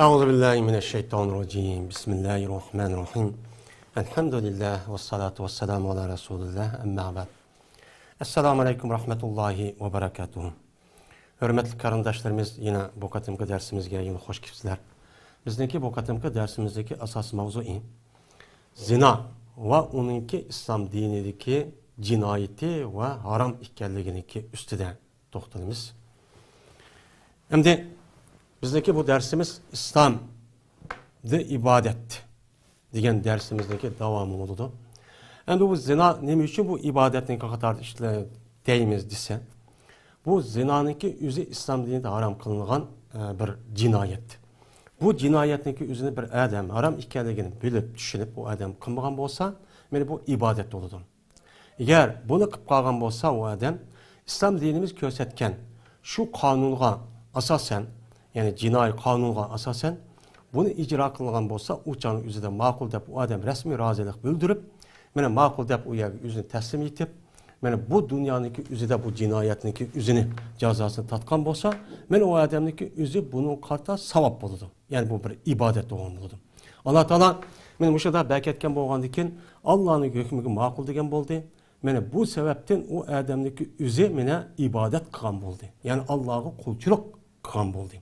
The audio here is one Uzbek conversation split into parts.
Euzubillahimineşşeytanirracim. Bismillahirrahmanirrahim. Elhamdülillah ve salatu ve selamu ala Resulullah. Emma ba'd. Esselamu aleyküm rahmetullahi ve berekatuhu. Hürmetli karındaşlarımız, yine bu katımki dersimizge yine hoş gelipsizler. Bizdeki bu katımki dersimizdeki asas mavzui zina ve onunki İslam dinideki cinayeti ve haram ikkenliginiki üstüde toxtalımız. Şimdi bizdeki bu dersimiz İslam de ibadet degan dersimizdeki devamı oldu. Endi bu zina nima uchun bu ibadetin qator ishlar deymiz desa, bu zinaniki o'zi islom dinida harom qilingan bir jinoyat. Bu jinoyatniki o'zini bir odam harom ekanligini bilib, tushunib, bu odam qilmagan bo'lsa, mana bu ibodat bo'ladi. Agar buni qilib qolgan bo'lsa, u odam islom dinimiz ko'rsatgan shu qonunga asosan, ya'ni jinoiy qonunga asosan bunu icra qilgan bo'lsa, u chog'ning o'zida ma'qul deb u odam rasmiy rozilik bildirib, mana ma'qul deb u yerga o'zini taslim etib, mana bu dunyoniki o'zida bu jinoyatniki o'zini jazosini tatgan bo'lsa, mana u odamniki o'zi buning qarta savob bo'ladi. Ya'ni bu bir ibodat bo'ladi. Alloh taolo mana o'sha yerda bakatgan bo'lgandan keyin Allohning hukmiga ma'qul degan bo'ldi. Mana bu sababdan u odamniki o'zi mana ibodat qilgan bo'ldi. Ya'ni Allohga qulchilik qilgan bo'ldi.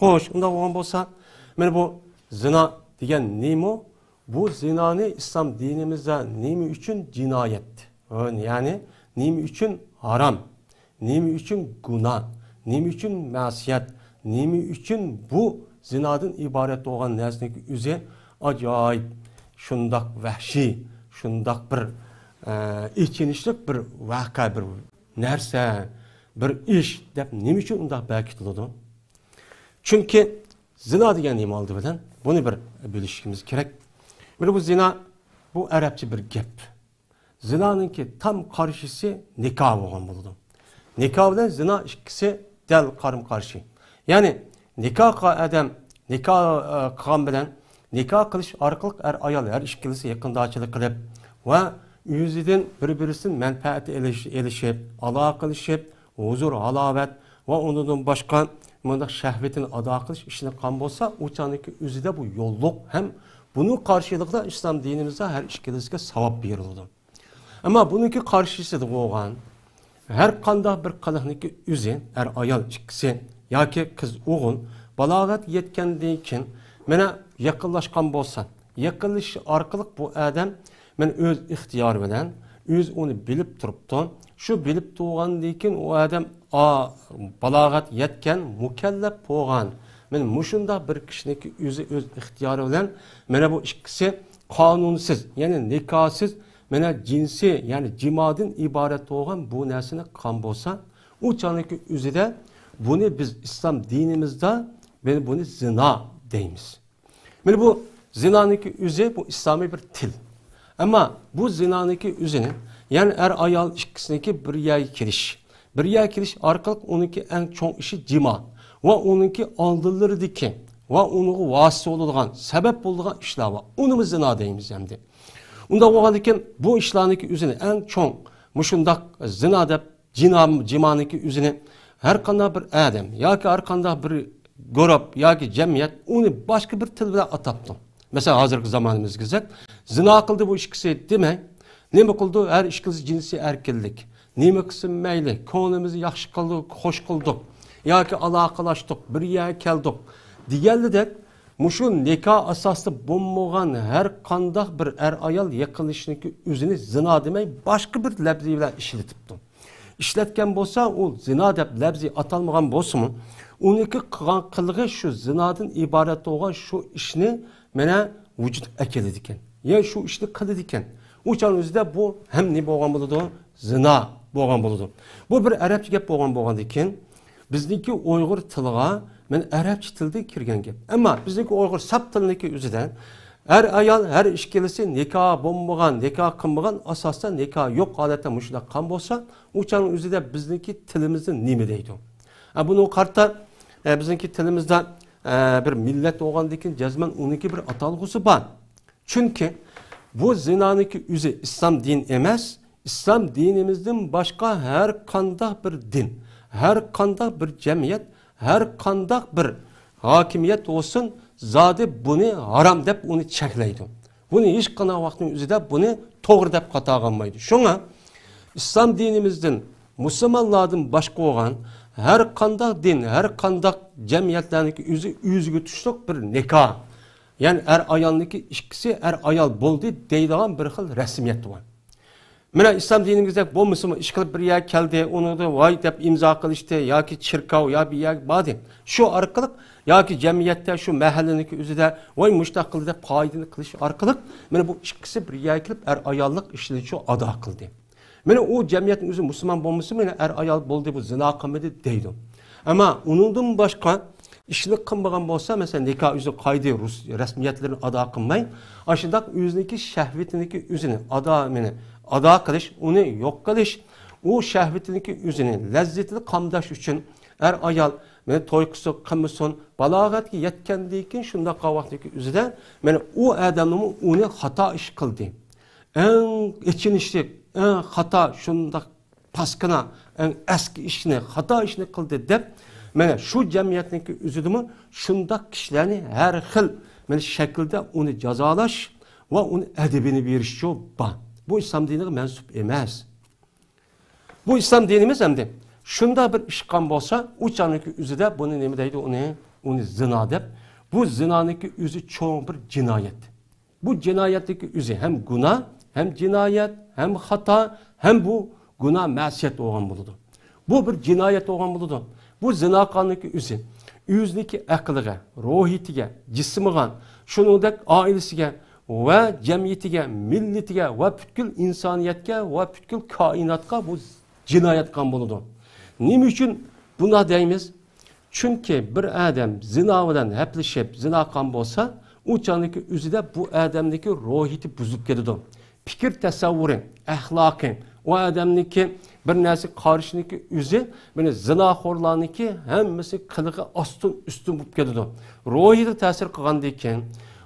Xo'sh, unda bo'lgan bo'lsa, mana bu zina degan nima? Bu zinani İslam dinimizde nima uchun jinoyat? Ya'ni nima uchun haram? Nima uchun gunoh? Nima uchun ma'siyat? Nima uchun bu zinadan iborat bo'lgan narsaniki o'zi ajoyib, shundoq vahshiy, shundoq bir ichinishlik bir voqea, bir narsa, bir ish deb nima uchun undaq bekitiladi? Chunki zina degan nima oldi bilan buni bir bilishimiz kerak. Mana bu zina bu arabcha bir gap. Zinanınki tam qarshisi nikoh bo'lgan bo'ladi. Nikoh bilan zina ikkisi dal qarim-qarshi. Ya'ni nikohga adam nikoh qilgan bilan nikoh qilish orqali ayol har ikkilisi yaqindochilik qilib va o'zidan bir-birisining manfaati elishib, aloqa qilishib, huzur, halovat va undan boshqa bunda şəhvətini ada qilish ishini qilgan bo'lsa, u chaqniki o'zida bu yo'lliq ham buning qarshiligida islom dinimizda har ikkilisiga savob beriladi. Ammo buniki qarshisida bo'lgan har qanday bir qiliqniki o'zi, er ayol ikkisi yoki qiz o'g'il balog'at yetgandan keyin mana yaqinlashgan bo'lsa, yaqinlash orqali bu odam men o'z ixtiyori bilan o'z uni bilib turibdi. Shu bilib turgandan keyin u odam balog'at yetgan, mukallaf bo'lgan. Men mushunda bir kishiniki o'zi o'z ixtiyori bilan mana bu ikkisi qonunsiz, ya'ni nikohsiz, mana jinsi, ya'ni jimodan iborat bo'lgan bu narsani qilgan bo'lsa, u chaqniki o'zida buni biz islom dinimizda buni zina deymiz. Mana bu zinaniki o'zi bu islomiy bir til. Ama bu zinaniki o'zini, yani er ayol ikkisiniki bir yerga kirish. Bir yerga kirish orqali onunki eng cho'ng ishi jima va onunki oldinlaridagi va uning vasita bo'ladigan, sabab bo'ladigan ishlar va uni zina deymiz endi. Unda bo'lgandan keyin bu ishlarniki o'zini eng cho'ng mushundaq zina deb jimoniki o'zini har qanday bir odam yoki har qanday bir guruh yoki jamiyat uni boshqa bir til bilan atabdi. Mesela hozirgi zamonimizga zina qildi bu ikkisi demay, nima qildi? Har ikkisi jinsiy erkinlik. Nima qilsin mayli, ko'nglimizni yaxshi qildik, xush qildik yoki aloqalashdik, bir yerga keldik deganidek, mushu nikoh asosida bo'lmagan har qanday bir er ayol yaqinlashishniki o'zini zina demay, boshqa bir labzi bilan ishlatibdi. Ishlatgan bo'lsa, u zina deb labzi atalmagan bo'lsa-mu, uniki qilgan qilig'i shu zinadan iborat bo'lgan shu ishni mana vücut ekeli diken. Ya şu işte kadı diken. Uçan özde bu hem ne boğan buludu? Zina boğan buludu. Bu bir Arapça gap boğan diken. Bizdeki Uygur tılığa men Arapça tilde kirgen gap. Ama bizdeki Uygur sap tılındaki özüden her ayal her işkelisi nikah bomboğan, nikah kınboğan asasda nikah yok adeta muşla kan bolsa uçan özüde bizdeki tilimizin nimi deydi. Bunu kartta bizdeki tilimizde bir millet olgandikin cezmen onunki bir atalgısı var. Çünkü bu zinaniki özü İslam din emez, İslam dinimizden başka her kandak bir din, her kandak bir cemiyet, her kandak bir hakimiyet olsun zodi buni haram deb uni cheklaydi. Buni hech qanday vaqtning o'zida buni to'g'ri deb qato qilmaydi. Shunga islom dinimizdan musulmonlardan boshqa bo'lgan har qanday din, har qanday jamiyatlarniki o'ziga tushliq bir nikoh. Ya'ni er ayolniki ikkisi er ayol bo'ldi deydigan bir xil rasmiyat bor. Mana islom dinimizda bo'lmasa ish qilib bir yer keldi, uni voy deb imzo qilishdi yoki chirkov yo bir yer bordi. Shu orqali yoki jamiyatda shu mahallaniki o'zida voy mushtaq qildi deb qoidani qilish orqali mana bu ikkisi bir yer kelib er ayollik ishini shu ado qildi. Mana u jamiyatning o'zi musulmon bo'lmasa mana er ayol bo'ldi bu zina qilmadi deydi. Ammo uningdan boshqa ishni qilmagan bo'lsa, masalan nikoh o'zi qoida rasmiyatlarini ado qilmay, ashundaq o'ziniki shahvatiniki o'zini ado qilish, uni yo'q qilish, u shahvatiniki o'zini lazzatini qamdash uchun er ayol men to'y qilsa qilmasin, balog'atga yetgandan keyin shunday vaqtdagi o'zida mana u odamning uni xato ish qildi. Eng echinishli, eng xato shunday paskana, eng eski ishni, xato ishni qildi deb mana shu jamiyatniki o'zidimi shunday kishilarni har xil mana shaklda uni jazolash va uni adabini berish bor. Bu islom diniga mansub emas. Bu islom dinimiz hamda shunda bir ish qilgan bo'lsa, u chaniki o'zida buni nima deydi, uni zina deb. Bu zinaniki o'zi cho'ng bir jinoyat. Bu jinoyatniki o'zi ham gunoh, hem cinayet, hem hata, hem bu günah ma'siyat olgan buludu. Bu bir cinayet olgan buludu. Bu zina kanunki üzü. Üzdeki aklıga, ruhiyetiga, cismiga, şunudek ailesiga ve cemiyetige, milletige ve bütkül insaniyetge ve bütkül kainatka bu cinayet kan buludu. Nim için buna deyimiz? Çünkü bir adam zinadan heplişip zina kan bolsa, o canlıki üzüde bu adamdaki ruhiyeti buzulup gidiyor. Fikir tasavvuri, ahlakı, o adamniki bir narsa qarışniki üzü, beni zinaxorlarniki hemmisi qılığı üstün bo'lib ketadi. Ruhiyeti ta'sir qilgandan keyin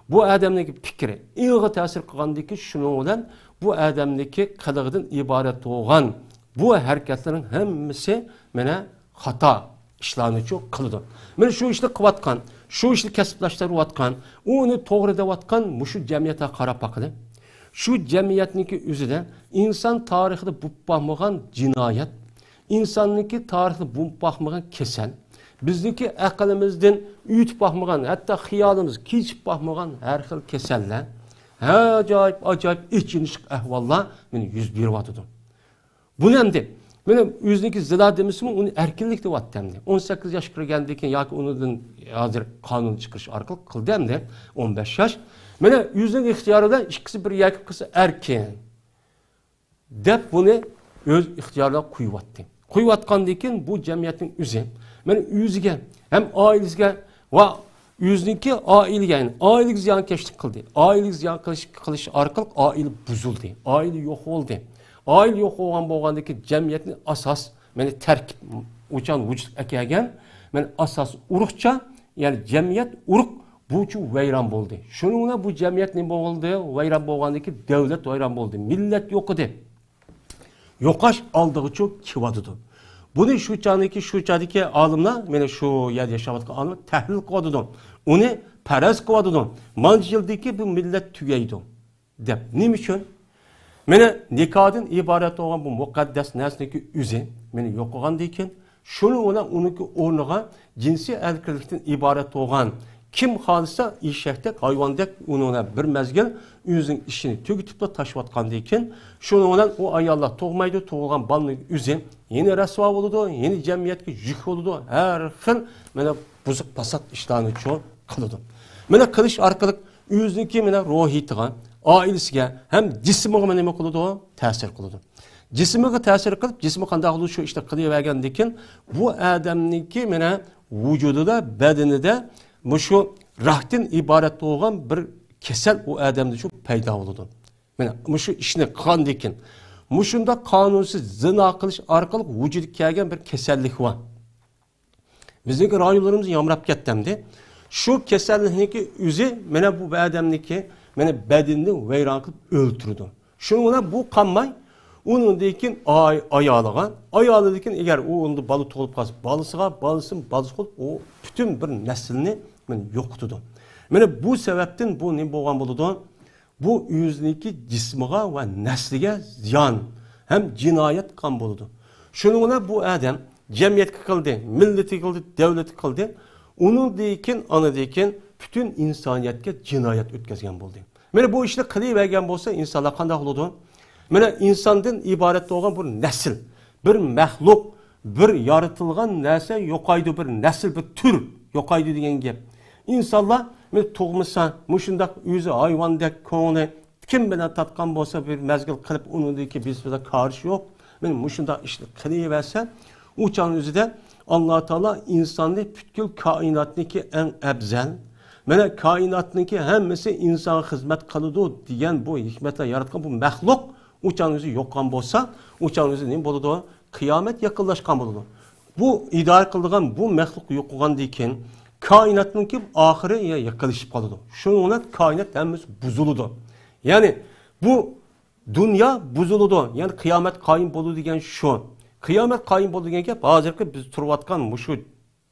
bu adamniki fikri, ilg'i ta'sir qilgandan keyin shuning bilan bu adamniki qilığidan iborat bo'lgan bu harakatlarning hemmisi mana xato ishlarni qiladi. Mana shu ishni qilayotgan, shu ishni kasblashtirayotgan, uni to'g'ri deyotgan mushu jamiyatga qarab baqidi. Şu cemiyetniki üzüde insan tarihinde bu bakmagan cinayet, insanlıki tarihinde bu bakmagan kesel, bizdeki akılımızdan üyütüp bakmagan, hatta hiyalımız keçip bakmagan her xil keseller, acayip içinişik ahvallar beni 101 vatıdı. Bu nemdi. Benim yüzdeki zina demişim onu erkinlik de vat demdi. 18 yaş kirgendeki ya ki onun hazır kanun çıkış arkalı kıl demdi. 15 yaş. Mene yüzün ihtiyarı da ikisi bir yakıp kısa erken. Dep bunu öz ihtiyarına kuyuvattı. Kuyuvatkandikin bu cemiyetin üzü. Mene yüzüge hem ailesine ve yüzünki ailege yani ailelik ziyan keşlik kıldı. Ailelik ziyan kılış arkalı aile buzuldu. Aile yok oldu. Aile yok olan boğandaki cemiyetin asas mene terk uçan vücut ekegen mene asas urukça yani cemiyet uruk bu şu veyran oldu. Şununla bu cemiyet ne oldu? Veyran boğandaki devlet veyran oldu. Millet yok idi. Yokaş aldığı çok kivadıdı. Bunu şu çağdaki alımla mene şu yer yaşavatki alımla tehlil kovadıdı. Onu perez kovadıdı. Mancıldaki bu millet tügeydi. Dep. Ne için? Mene nikahdan ibaret olan bu mukaddes nesneki üze, mene yok olan deyken, şunu onunki ornuğa cinsi erkeklikten ibaret olan kim halisa işektek, hayvandak onuna bir mezgil üzün işini tügütüp de taşıvatkan deyken, şunu o ayallah toğmaydı, toğulgan balını üze, yeni resva oldu, yeni cemiyetki yük oldu, her xil mene buzuk pasat işlerini çoğu kılıdı. Mene kılış arkalık üzünki mene ruhiyetiga, ailesiga hem cismiga nima qiladi o ta'sir qiladi. Cismiga ta'sir qilib, cismi qanday qiladi shu ishni qilavergandan keyin bu odamniki mana vujudida, badanida shu rahdan iborat bo'lgan bir kasal u odamda shu paydo bo'ladi. Mana shu ishni qilgandan keyin mushunda qonunsiz zina qilish orqali vujudga kelgan bir kasallik bor. Bizning rayonlarimiz yomrab ketdimdi. Şu kasallikniki o'zi mana bu odamniki meni bedenini veyran kılıp öldürdü. Şununla bu kanmay, onun dekin ayalı dekin eğer o onu balı tolup kalsın, balısına, balısın, balısı olup o bütün bir neslini yok tutu. Mana bu sebepten bu ne bo'lgan bo'ladi? Bu o'ziniki jismiga va nasliga ziyon ham jinoyat qilgan bo'ladi. Shuning bilan bu odam jamiyatga qildi, millatiga qildi, davlatga qildi. Uningdan anadan bütün insoniyatga jinoyat o'tkazgan bo'ldi. Mana bu ishni qilavergan bo'lsa, insonlar qanday bo'ladi? Mana insondan iborat bo'lgan bir nasl, bir mahluq, bir yaratilgan narsa yo'qaydi, bir nasl, bir tür yo'qaydi degan gap. İnsanlar men tug'masa, mushundaq o'zi hayvondek ko'ngli kim bilan tatgan bo'lsa bir mezgil qilib uningdagi bizda qarshi yo'q. Men mushundaq ishni qilaversa, o'chan o'zida Alloh taolo insonni butkul koinotniki eng afzal, mana koinotniki hammasi inson xizmat qiladi degan bu hikmatlar yaratgan bu mahluq o'chan o'zi yo'qgan bo'lsa, o'chan o'zi nima bo'ladi? Qiyomat yaqinlashgan bo'ladi. Bu idora qilgan bu mahluq yo'qolgandan keyin kainatnınki ahire yaklaşıp kaldı. Şununla kainat hemiz buzuludu. Yani bu dünya buzuludu. Yani kıyamet kayın bolu diyen şu. Kıyamet kayın bolu diyen ki hazırki biz turvatkan muşu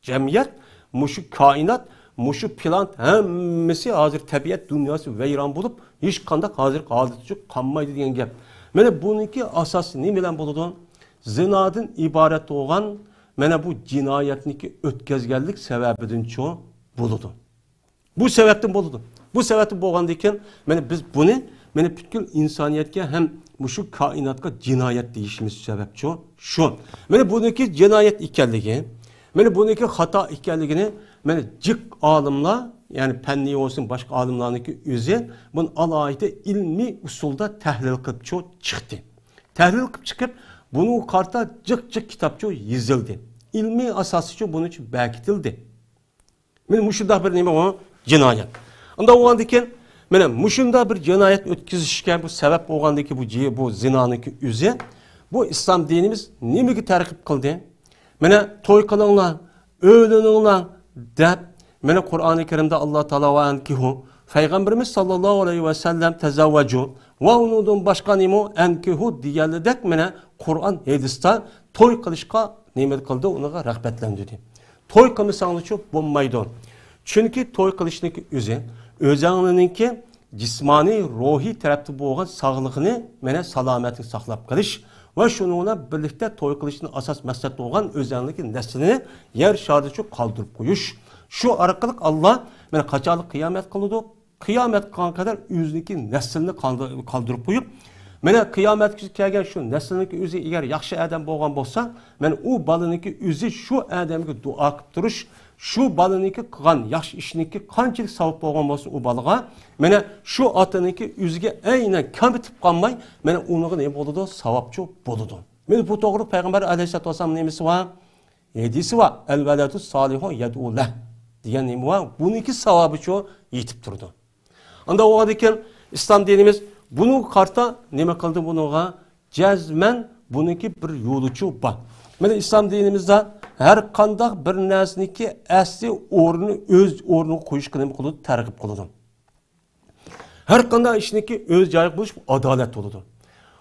cemiyet, muşu kainat, muşu plan hemisi hazır tabiat dünyası veyran bulup hiç kandak hazır adeti kanmaydı diyen gap. Yani bununki asası ne bilen buludu? Zinadın ibaret olan mana bu jinoyatniki o'tkazganlik sababidan çoğu bo'ladi. Bu sebepten bo'ladi. Bu sebepten bo'lgandan keyin mana biz buni mana butkul insoniyatga ham shu koinotga jinoyat deyishimiz sababchi shu. Mana buniki jinoyat ekanligi, mana buniki xato ekanligini mana jiq olimlar, ya'ni fanniy olsun boshqa olimlarniki o'zi buni alohida ilmiy usulda tahlil qilib chiqdi. Tahlil qilib chiqib bunu karta jiq kitapçı yazıldı. İlmi asasıcı bunun için bekitildi. Men muşunda bir nime o cinayet. Onda o andaki men muşunda bir cinayet ötkizişken bu sebep olgandaki bu zinanınki üzü bu İslam dinimiz nimeki terkip kıldı? Mene toy kılınlar, öğleninglar dep mene Kur'an-ı Kerim'de Allah Teala ve enkihu Peygamberimiz sallallahu aleyhi ve sellem tezavvacu ve onundan başka nimo enkihu diyelidek mene Kur'an hadiste toy kılışka nimet kıldı, ona rağbetlendirdi. Toy kılmışsanız çok bulmaydı. Çünkü toy kılışındaki özününki cismani, ruhi tarafta boğan sağlığını, mene salametini saklap kılış ve şununla birlikte toy kılışının asas mesleği olan özününki neslini yer şartı çok kaldırıp koyuş. Şu arkalık Allah, mene kaçalık kıyamet kıldı. Kıyamet kan kadar özününki neslini kaldırıp koyup, mene kıyamet kelgen şu nesliniki özü eğer yaxşı adam bolgan bolsa, men o balıniki özü şu adamga dua qilib turuş, şu balıniki qilgan yaxşı işniki qanchalik savab bolgan bolsa o balığa, mene şu ataniki özüge aynen kamitib qolmay, mene unuga ne boladi? Savabçı boladi. Men bu to'g'ri Payg'ambar alayhisolatu vasallam nemisi var? Hadisi var. El veladu salihu yed'u leh degan nemi var. Buniki savobicho yetib turdi. Anda o adeken İslam dinimiz bunu karta neme kıldı bunuğa? Cezmen bununki bir yoluçu var. Mesela İslam dinimizde her kandak bir nesniki asli orunu öz orunu koyuş neme kıldı? Tergip kıldı. Her kandak işindeki öz cayık buluş adalet oldu.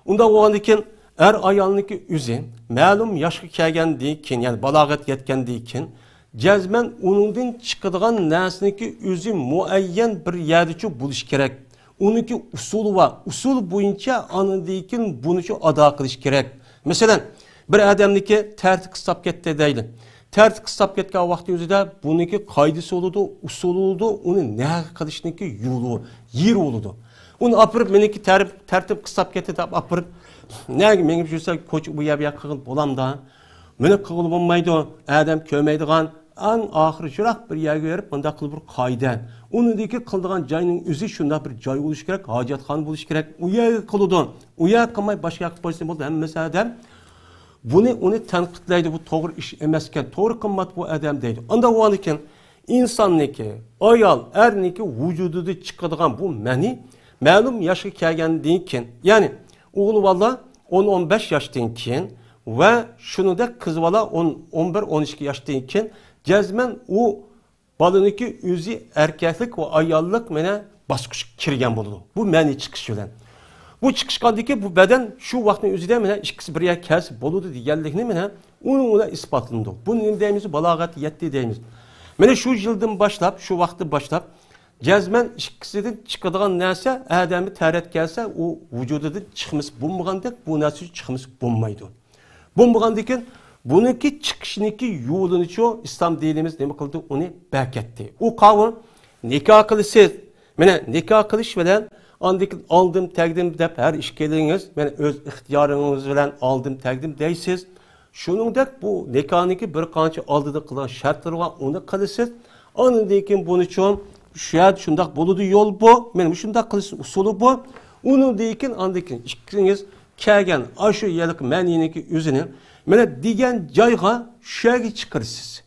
Onda o andaki er ayalınki üzü malum yaşlı kelgen deyken yani balagat yetken deyken cezmen onundan çıkıdığan nesniki üzü muayyen bir yerdeki buluş gerek. Onunki usulü var. Usul boyunca anındayken bunu ada kılış gerek. Mesela bir adamniki tertip kısap gitti deydi. Tertip kısap gitken vakti özüde bununki kaydısı oldu, usulü oldu, onun ne kılışındaki yolu, yer oldu. Onu apırıp meniki tertip kısap gitti de apırıp ne menip жүрсе koçu bu yer kığıl bolam da. Mene kığıl olmaydı, adam kömeydiğen en ahir jıraq bir yerge verip bunda kıl bir kayda. Onundaki kıldığan cayının özü şunda bir cay oluş gerek, hacatxan buluş gerek. Uya kılıdın. Uya kılmay başka yakıp pozisyonu buldu. Hem mesela adam onu tenkitlaydı, bu doğru iş emezken, doğru kılmat bu adam deydi. Anda o anıken insanniki, ayal, erniki vücududu çıkıdığan bu meni malum yaşı kelgendiyken, yani oğlu valla 10-15 yaştayken ve şunu da kız valla 11-12 yaştayken cezmen o balıniki özü erkeklik ve ayallık mene baskış kirgen buldu. Bu meni çıkış yölen. Bu çıkışkandaki bu beden şu vaktin özüde mene ikisi bir yer kesip boludu diyenlikini mene onunla ispatlandı. Bunun deyimiz balagat yetti deyimiz. Mene şu yıldan başlap, şu vakti başlap Cazmen ikkisidan chiqadigan narsa adamni tarat kelsa, u vujudidan chiqmas bo'lmaganda bu narsa chiqmas bo'lmaydi. Bo'lmagandan keyin buniki chiqishniki yo'lini cho islom dinimiz nima qildi? Uni bekatdi. U qavm nikoh qilsiz, mana nikoh qilish bilan ondan oldim taqdim deb har ish kelingiz, mana o'z ixtiyoringiz bilan oldim taqdim deysiz. Shuningdek bu nikohniki bir qancha oldida qilgan shartlar va uni qilsiz. Ondan keyin buni cho'm şayet şundak buludu yol bu, benim şundak kılıç usulü bu. Onu deyken andakin ikiniz kelgen aşı yelik meniyiniki yüzünü, mene digen cayga şayet çıkarırsınız.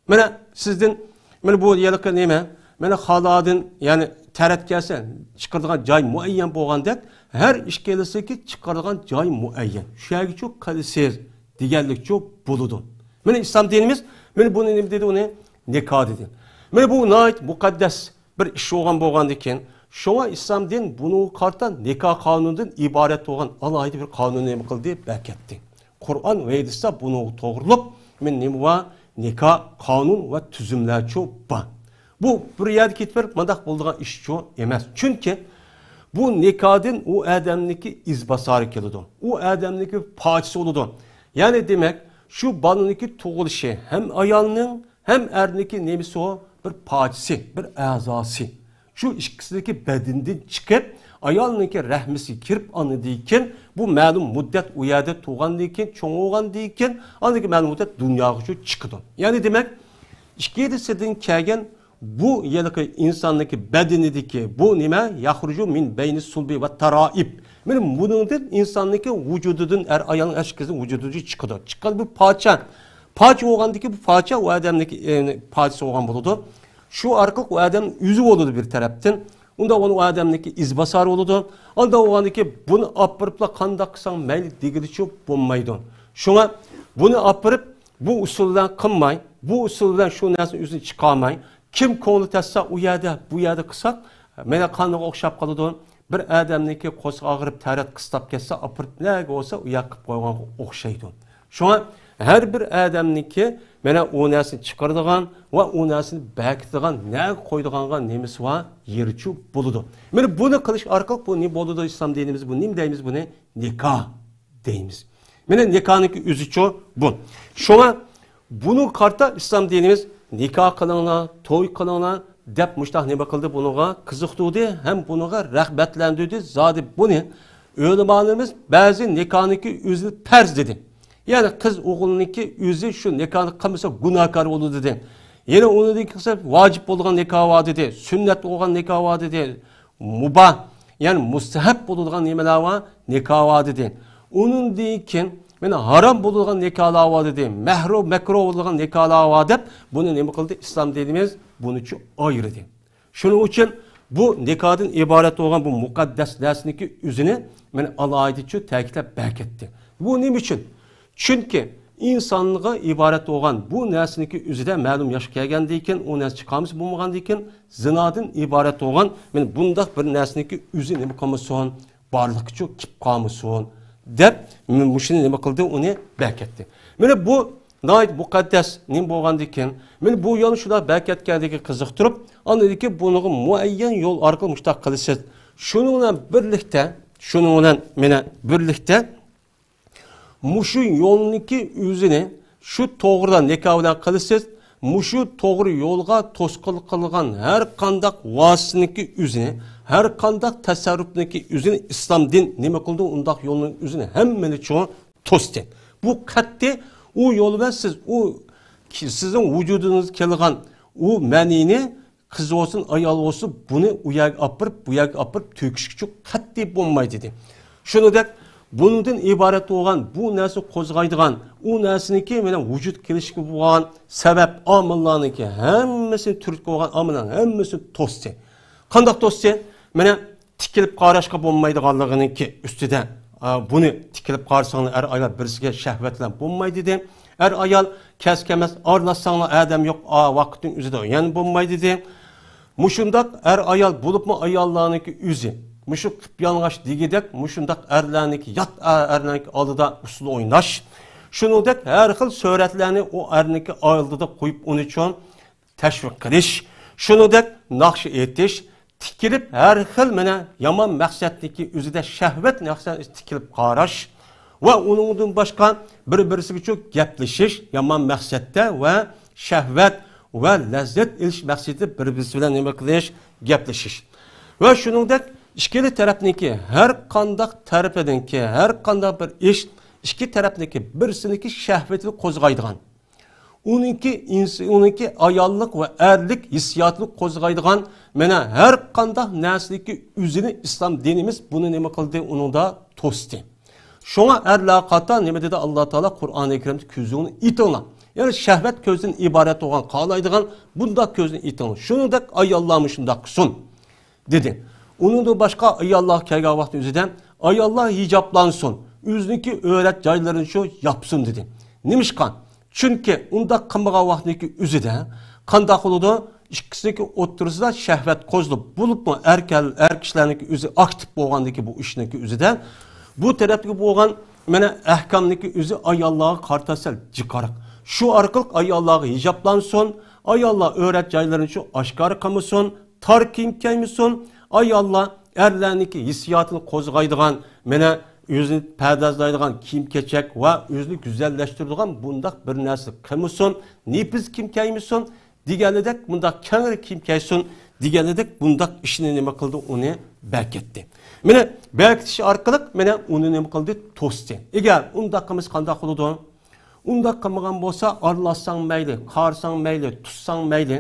Mene sizden, mene bu yelik neyme, mene haladın yani teret gelse çıkardığın cay muayyen boğandak, her iş gelirse ki çıkardığın cay muayyen. Şayet çok kılıçsız, digenlik çok buludu. Mene İslam dinimiz, mene bunu ne dedi onu nikah dedi. Mene bu nait mukaddes bir iş olgan diken, şoğa İslam din bunu kartan nikah kanunundan ibaret olan alaydı bir kanun nemi kıldı beketti. Kur'an ve hadiste bunu doğrulup, men nemi va nikah kanun ve tüzümler çok ba. Bu bir yer kitber mandak bulduğun iş çok emez. Çünkü bu nikahın o adamniki izbasarı kılıdı. O adamniki parçası oludu. Yani demek şu balıniki tuğuluşu hem ayalının hem erniki nemisi o bir parçası, bir azası. Şu ikisindeki bedenden çıkıp ayalınki rahmisi kirip anıdıyken bu malum müddet uyada tuğan deyken, çoğun oğan deyken anıdaki malum müddet dünyaya şu çıkıdı. Yani demek işkiyedisinden kelgen bu yılıkı insandaki bedenideki bu nime yahrucu min beyni sulbi ve taraib. Benim bunun insandaki vücudunun ayalın eşkizin vücudu çıkıdı. Çıkan bir parça. Parça oğandaki bu parça o adamdaki parçası oğan buludu. Şu arkalık o adamın yüzü oldu bir taraftan. Onda onun o adamdaki izbasar oldu. Onda oğandaki bunu apırıpla kandak kısan meyli digili çok bulmaydı. Şuna bunu apırıp bu usulden kınmay, bu usulden şu nesin yüzünü çıkarmay. Kim konu tessa o yerde bu yerde kısak, meyli kandak okşap kalıdı. Bir adamdaki kosu ağırıp tarat kıstap kesse apırıp ne olsa o yakıp koygan okşaydı. Şuna her bir adamniki mene o nesini çıkardıgan ve o nesini bekitigan ne koyduğanga nemisi var yeriçu buludu. Mene bunu kılış arkalık bu ne buludu İslam dinimiz bu ne deyimiz bu ne nikah deyimiz. Mene nikahınki üzüçü bu. Şuna bunu karta İslam dinimiz nikah kılına, toy kılına dep muştah ne bakıldı bunuğa kızıqtıdı hem bunuğa rağbetlendirdi. Zadi bu ne? Ölemanımız bazı nikahınki üzü perz dedi. Yani kız oğlununki yüzü şu nikahını kılmasa günahkar olur dedi. Yine onu deyilse vacip olan nikah var dedi. Sünnet olan nikah var dedi. Mubah yani mustahab bulunan nimeler var nikah var dedi. Onun deyken yani haram bulunan nikahlar var dedi. Mekruh bulunan nikahlar var deyip bunu ne kıldı? İslam dinimiz bunu çok ayırdı. Şunun için bu nikahın ibaret olan bu mukaddes dersindeki yüzünü yani Allah'ı çok tekitle beketti. Bu ne için? Çünkü insanlığa ibaret olan bu nesniki üzere malum yaş gelgendiyken o nes çıkarmış bulmagandiyken zinadan ibaret olan yani bunda bir nesniki üzü ne kalmışson barlık çok kip kalmışson dep müşini ne bakıldı onu beketti. Yani bu nait mukaddes ne bulgandiyken yani bu yolu şuda beketgendeki kızıktırıp anladaki bunu muayyen yol arkalı müştak kılışır. Şununla birlikte muşu yolunki yüzüne şu doğrudan nikahdan kılısız, muşu doğru yolga toskul kılgan her kandak vasınki yüzüne, her kandak tasarrufniki yüzüne İslam din neme kıldı undak yolunun yüzüne hemmeni çoğun tosten. Bu katte o yolu ve siz o sizin vücudunuz kelgan o menini kız olsun ayal olsun bunu uyak apırıp töküşük çok katte bulmaydı dedi. Şunu da bundan ibaret olan bu nesni kozgaydıgan, o nesniki menen vücut kelişki olan sebep amıllarınki hemmesini türk olan amılların hemmesini tosti. Kandak tosti? Menen tikilip qaraşka bulmaydıganlığınınki üstüde bunu tikilip qarsanlar er ayal birisiga şehvetlen bulmaydı de. Er ayal keskemez arlasanlar adam yok vakitin üzüde yani bulmaydı de. Muşundak er ayal bulup mu ayallarınki üzü. Muşuk yalngaş digidek, muşundak erlerindeki yat erlerindeki aldıda usulü oynaş. Şunu dek her xil söhretlerini o erlerindeki aldıda koyup onu için teşvik kiliş. Shuningdek, naqsh etish, tikilib har xil mana yomon maqsadniki o'zida shahvat maqsad tikilib qarash va uningdan boshqa bir-birisiga cho'k gaplashish yomon maqsadda va shahvat va lazzat olish maqsadida bir-birisi bilan nima qilish, gaplashish. Va shuningdek, ikkili tarafniki har qanday tarafidanki har qanday bir ish ikki tarafniki birsiniki shahvatni qo'zg'aydigan. Uniki ayollik va erlik hissiyotni qo'zg'aydigan mana har qanday narsaniki o'zini islom dinimiz buni nima qildi, uningda to'sdi. Shunga erlar qata nima dedi Alloh taolo Qur'oni Karimda ko'zingni itinglar. Yani shahvat ko'zdan iborat bo'lgan qolaydigan bunda ko'zni itinglar. Shuningdek ayollarni shunday qilsin dedi. Uningda boshqa ayollar kelgan vaqt o'zida ayollar hijoblansin, o'ziniki o'rat joylarini shu yapsın dedi. Nimishqan? Chunki unda qilmagan vaqtniki o'zida qanday qiladi? İkkisiniki o'ttirisida shahvat qo'zilib bo'libmi er kishilarniki o'zi aktiv bo'lgandiki bu ishniki o'zida bu tarafga bo'lgan mana ahkamniki o'zi ayollarga qartasal jiqariq. Shu orqali ayollarga hijoblansin, ayollar o'rat joylarini shu oshkor qilmasin, tor kiyim kiymasin, ayollar erlarniki hissiyotini qo'zg'aydigan mana o'zini pardozlaydigan kiyim-kechak va o'zini go'zallashtiradigan bundaq bir narsa qilmasin, nefis kiyim kiymasin, deganidek bundaq kengri kiyim kiysin, deganidek bundaq ishni nima qildi, uni berkitdi. Mana berkitish orqali mana uni nima qildi, to'sdi. Agar undaq qilmas qanday qiladi? Undaq qilmagan bo'lsa, arlasang mayli, qarsang mayli, tutsang mayli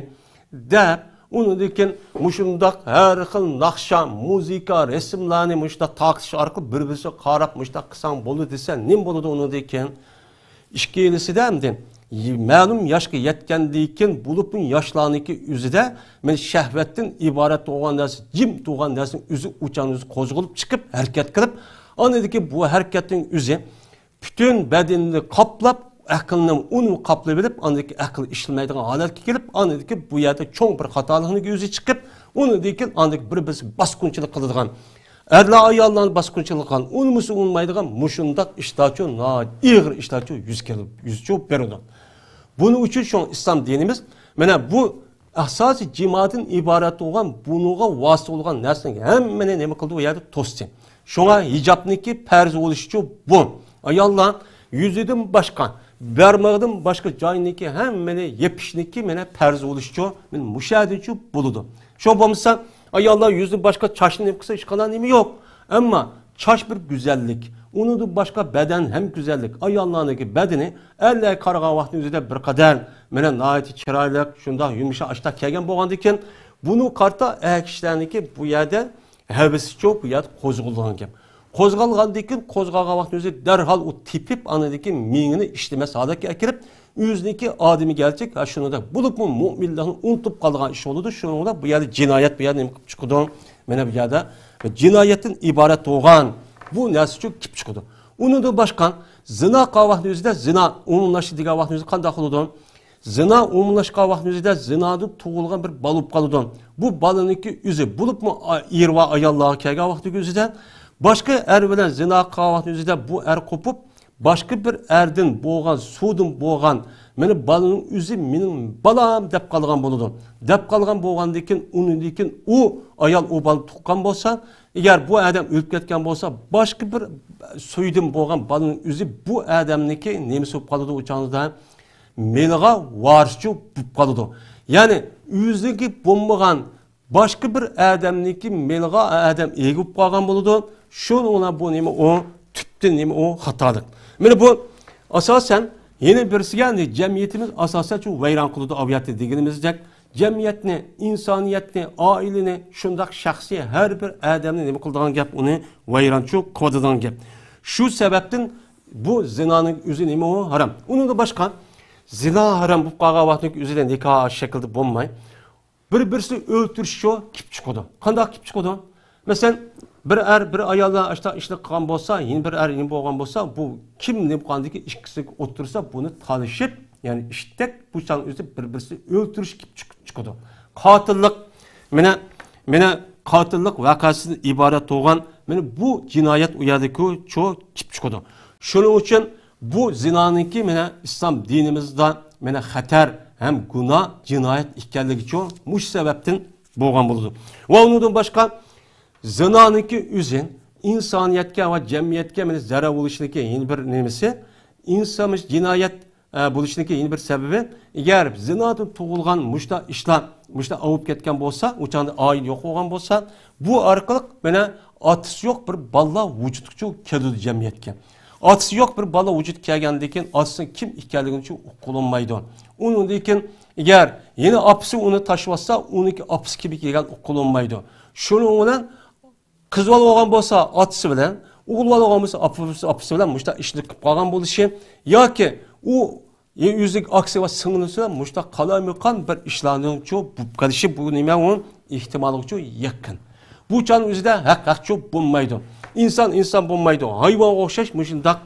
deb Undan mushundaq har xil naqsha, muzika, resimlarni mushundaq taqish orqali bir-biriga qarab mushundaq qilsang bo'ladi desa, nim bo'ladi undan keyin? Ikkilisida hamdan ma'lum yoshga yetgandan bo'libmi yoshlarniki o'zida men shahvatdan iborat bo'lgan narsa, jim bo'lgan narsa o'zi uchan o'zi qo'zg'alib chiqib, harakat qilib, anadagi bu harakatning o'zi bütün bedenini qaplab aqlni uni qaplab bilib, andaki aql ishlamaydigan holatga kelib, andaki bu yerda cho'ng bir xatolikning o'zi chiqib, undan andaki bir-birisi bosqinchilik qiladigan, erlar ayollarni bosqinchilik qilgan, unisi unmaydigan mushundaq ishlarcha og'ir ishlarcha yuz beradi. Buning uchun shu islom dinimiz mana bu asosiy jimoatdan iborat bo'lgan, bunuga vosita bo'lgan narsaning hammani nima qildi u yerda to'sdi. Shunga hijobniki farz bo'lishi bu. Ayollar yüzüden başka, barmog'idan boshqa joyniki hammani yepishniki mana farz bo'lishi men mushahadachi bo'ladi. Shu bo'lmasa ayollar yuzidan boshqa chashni nima qilsa hech qanday nima yo'q. Ammo chash bir go'zallik, unidan boshqa badan ham go'zallik. Ayollarniki badani erlar qaragan vaqtning o'zida bir qadar mana nihoyat chiroyli, shunday yumshoq ashta kelgan bo'lgandikan, buni qarta kishilarniki bu yerda havasi cho'p, bu yerda qo'zg'algan gap. Qo'zg'algandan qo'zg'algan vaqt o'zi darhol u tepib anadagi mingini ishlamas holatga akirib, o'ziniki odami gelecek, shunida bo'libmi mu'minlarni unutib qolgan ish bo'ladi. Shuningda bu yerda jinoyat bu yerda nima qilib chiqadi? Mana bu yerda jinoyatdan iborat bo'lgan bu narsa uchun kelib chiqadi. Undan boshqa zina qilgan vaqt o'zida zina umumlashadigan vaqt o'zi qanday qiladi? Zina umumlashgan vaqt o'zida zinodan tug'ilgan bir bola bo'lib qoladi. Bu bolaniki o'zi bo'libmi er va ayollarga kelgan vaqt o'zida başka er bilen zina qilgan o'zida bu er qo'pib, başka bir erdan bo'lgan, suvdan bo'lgan, meni balaning o'zi mening balam deb qolgan bo'ladi. Deb qolgan bo'lgandan keyin undan u ayol o bola tuqqan bo'lsa, agar bu odam o'lib ketgan bo'lsa, başka bir suydan bo'lgan balaning o'zi bu odamniki nemisi bo'lib qoladi o'changizda meniga varischi bo'lib qoladi. Ya'ni o'ziki bo'lmagan başka bir adamniki meniga adam egib qolgan bo'ladi. Şununla bu nima o tüptün nima o hatalık. Mana bu asasen yeni birisiga cemiyetimiz asasen şu vayron qiladi aviyatı deganimizdek cemiyetni, insoniyatni, oilani shundoq shaxsiy har bir odamni nima qiladigan gap uni vayronchi qiladigan gap. Shu sababdan bu zinoning o'zi nima o haram. Undan boshqa zino haram bo'lib qolgan vaqtning o'zida nikoh shaklda bo'lmay bir-birini o'ltirish shu kelib chiqadi. Qanday kelib chiqadi? Mesela bir er bir ayoldan işte işlik qilgan bo'lsa, yeni bir er yeni bo'lgan bo'lsa, bu kim ne bo'lgandiki ikkisi o'tirsa buni tanishib, ya'ni ishtek bu san o'zi bir-birini o'ltirish kelib chiqadi. Qotillik mana qotillik voqeasidan iborat bo'lgan, mana bu jinoyat u yerdagi cho kelib chiqadi. Shuning uchun bu zinoniki mana islom dinimizda mana xatar hem günah, cinayet ikkenligi için muş sebepten boğan buldu. Ve ondan başka zinanınki üzün insaniyetke ve cemiyetke meni zarar buluşundaki yeni bir nemesi insanmış cinayet buluşundaki yeni bir sebebi eğer zinadan tuğulgan muşta işler muşta avup ketken bolsa uçanda ayın yok olgan bolsa bu arkalık bana atısı yok bir balla vücutçu keldi cemiyetke. Atısı yok bir balla vücut kelgendeken atısın kim ikkenligini için okulunmaydı. Onun dekin eğer yeni apısı onu taşıvasa onunki apısı gibi kelgen okulunmaydı. Şunun olan kız olgan bolsa atısı bilen, oğul olgan bolsa apısı bilen muşta işini kıp kalgan buluşu ya ki o yüzlük aksi ve sınırlısı muşta kalamıkan bir işlerinin çoğu bu karışı bu nime onun ihtimali çoğu yakın. Bu canın yüzde hak çok bulmaydı. İnsan bulmaydı. Hayvan okşaş muşundak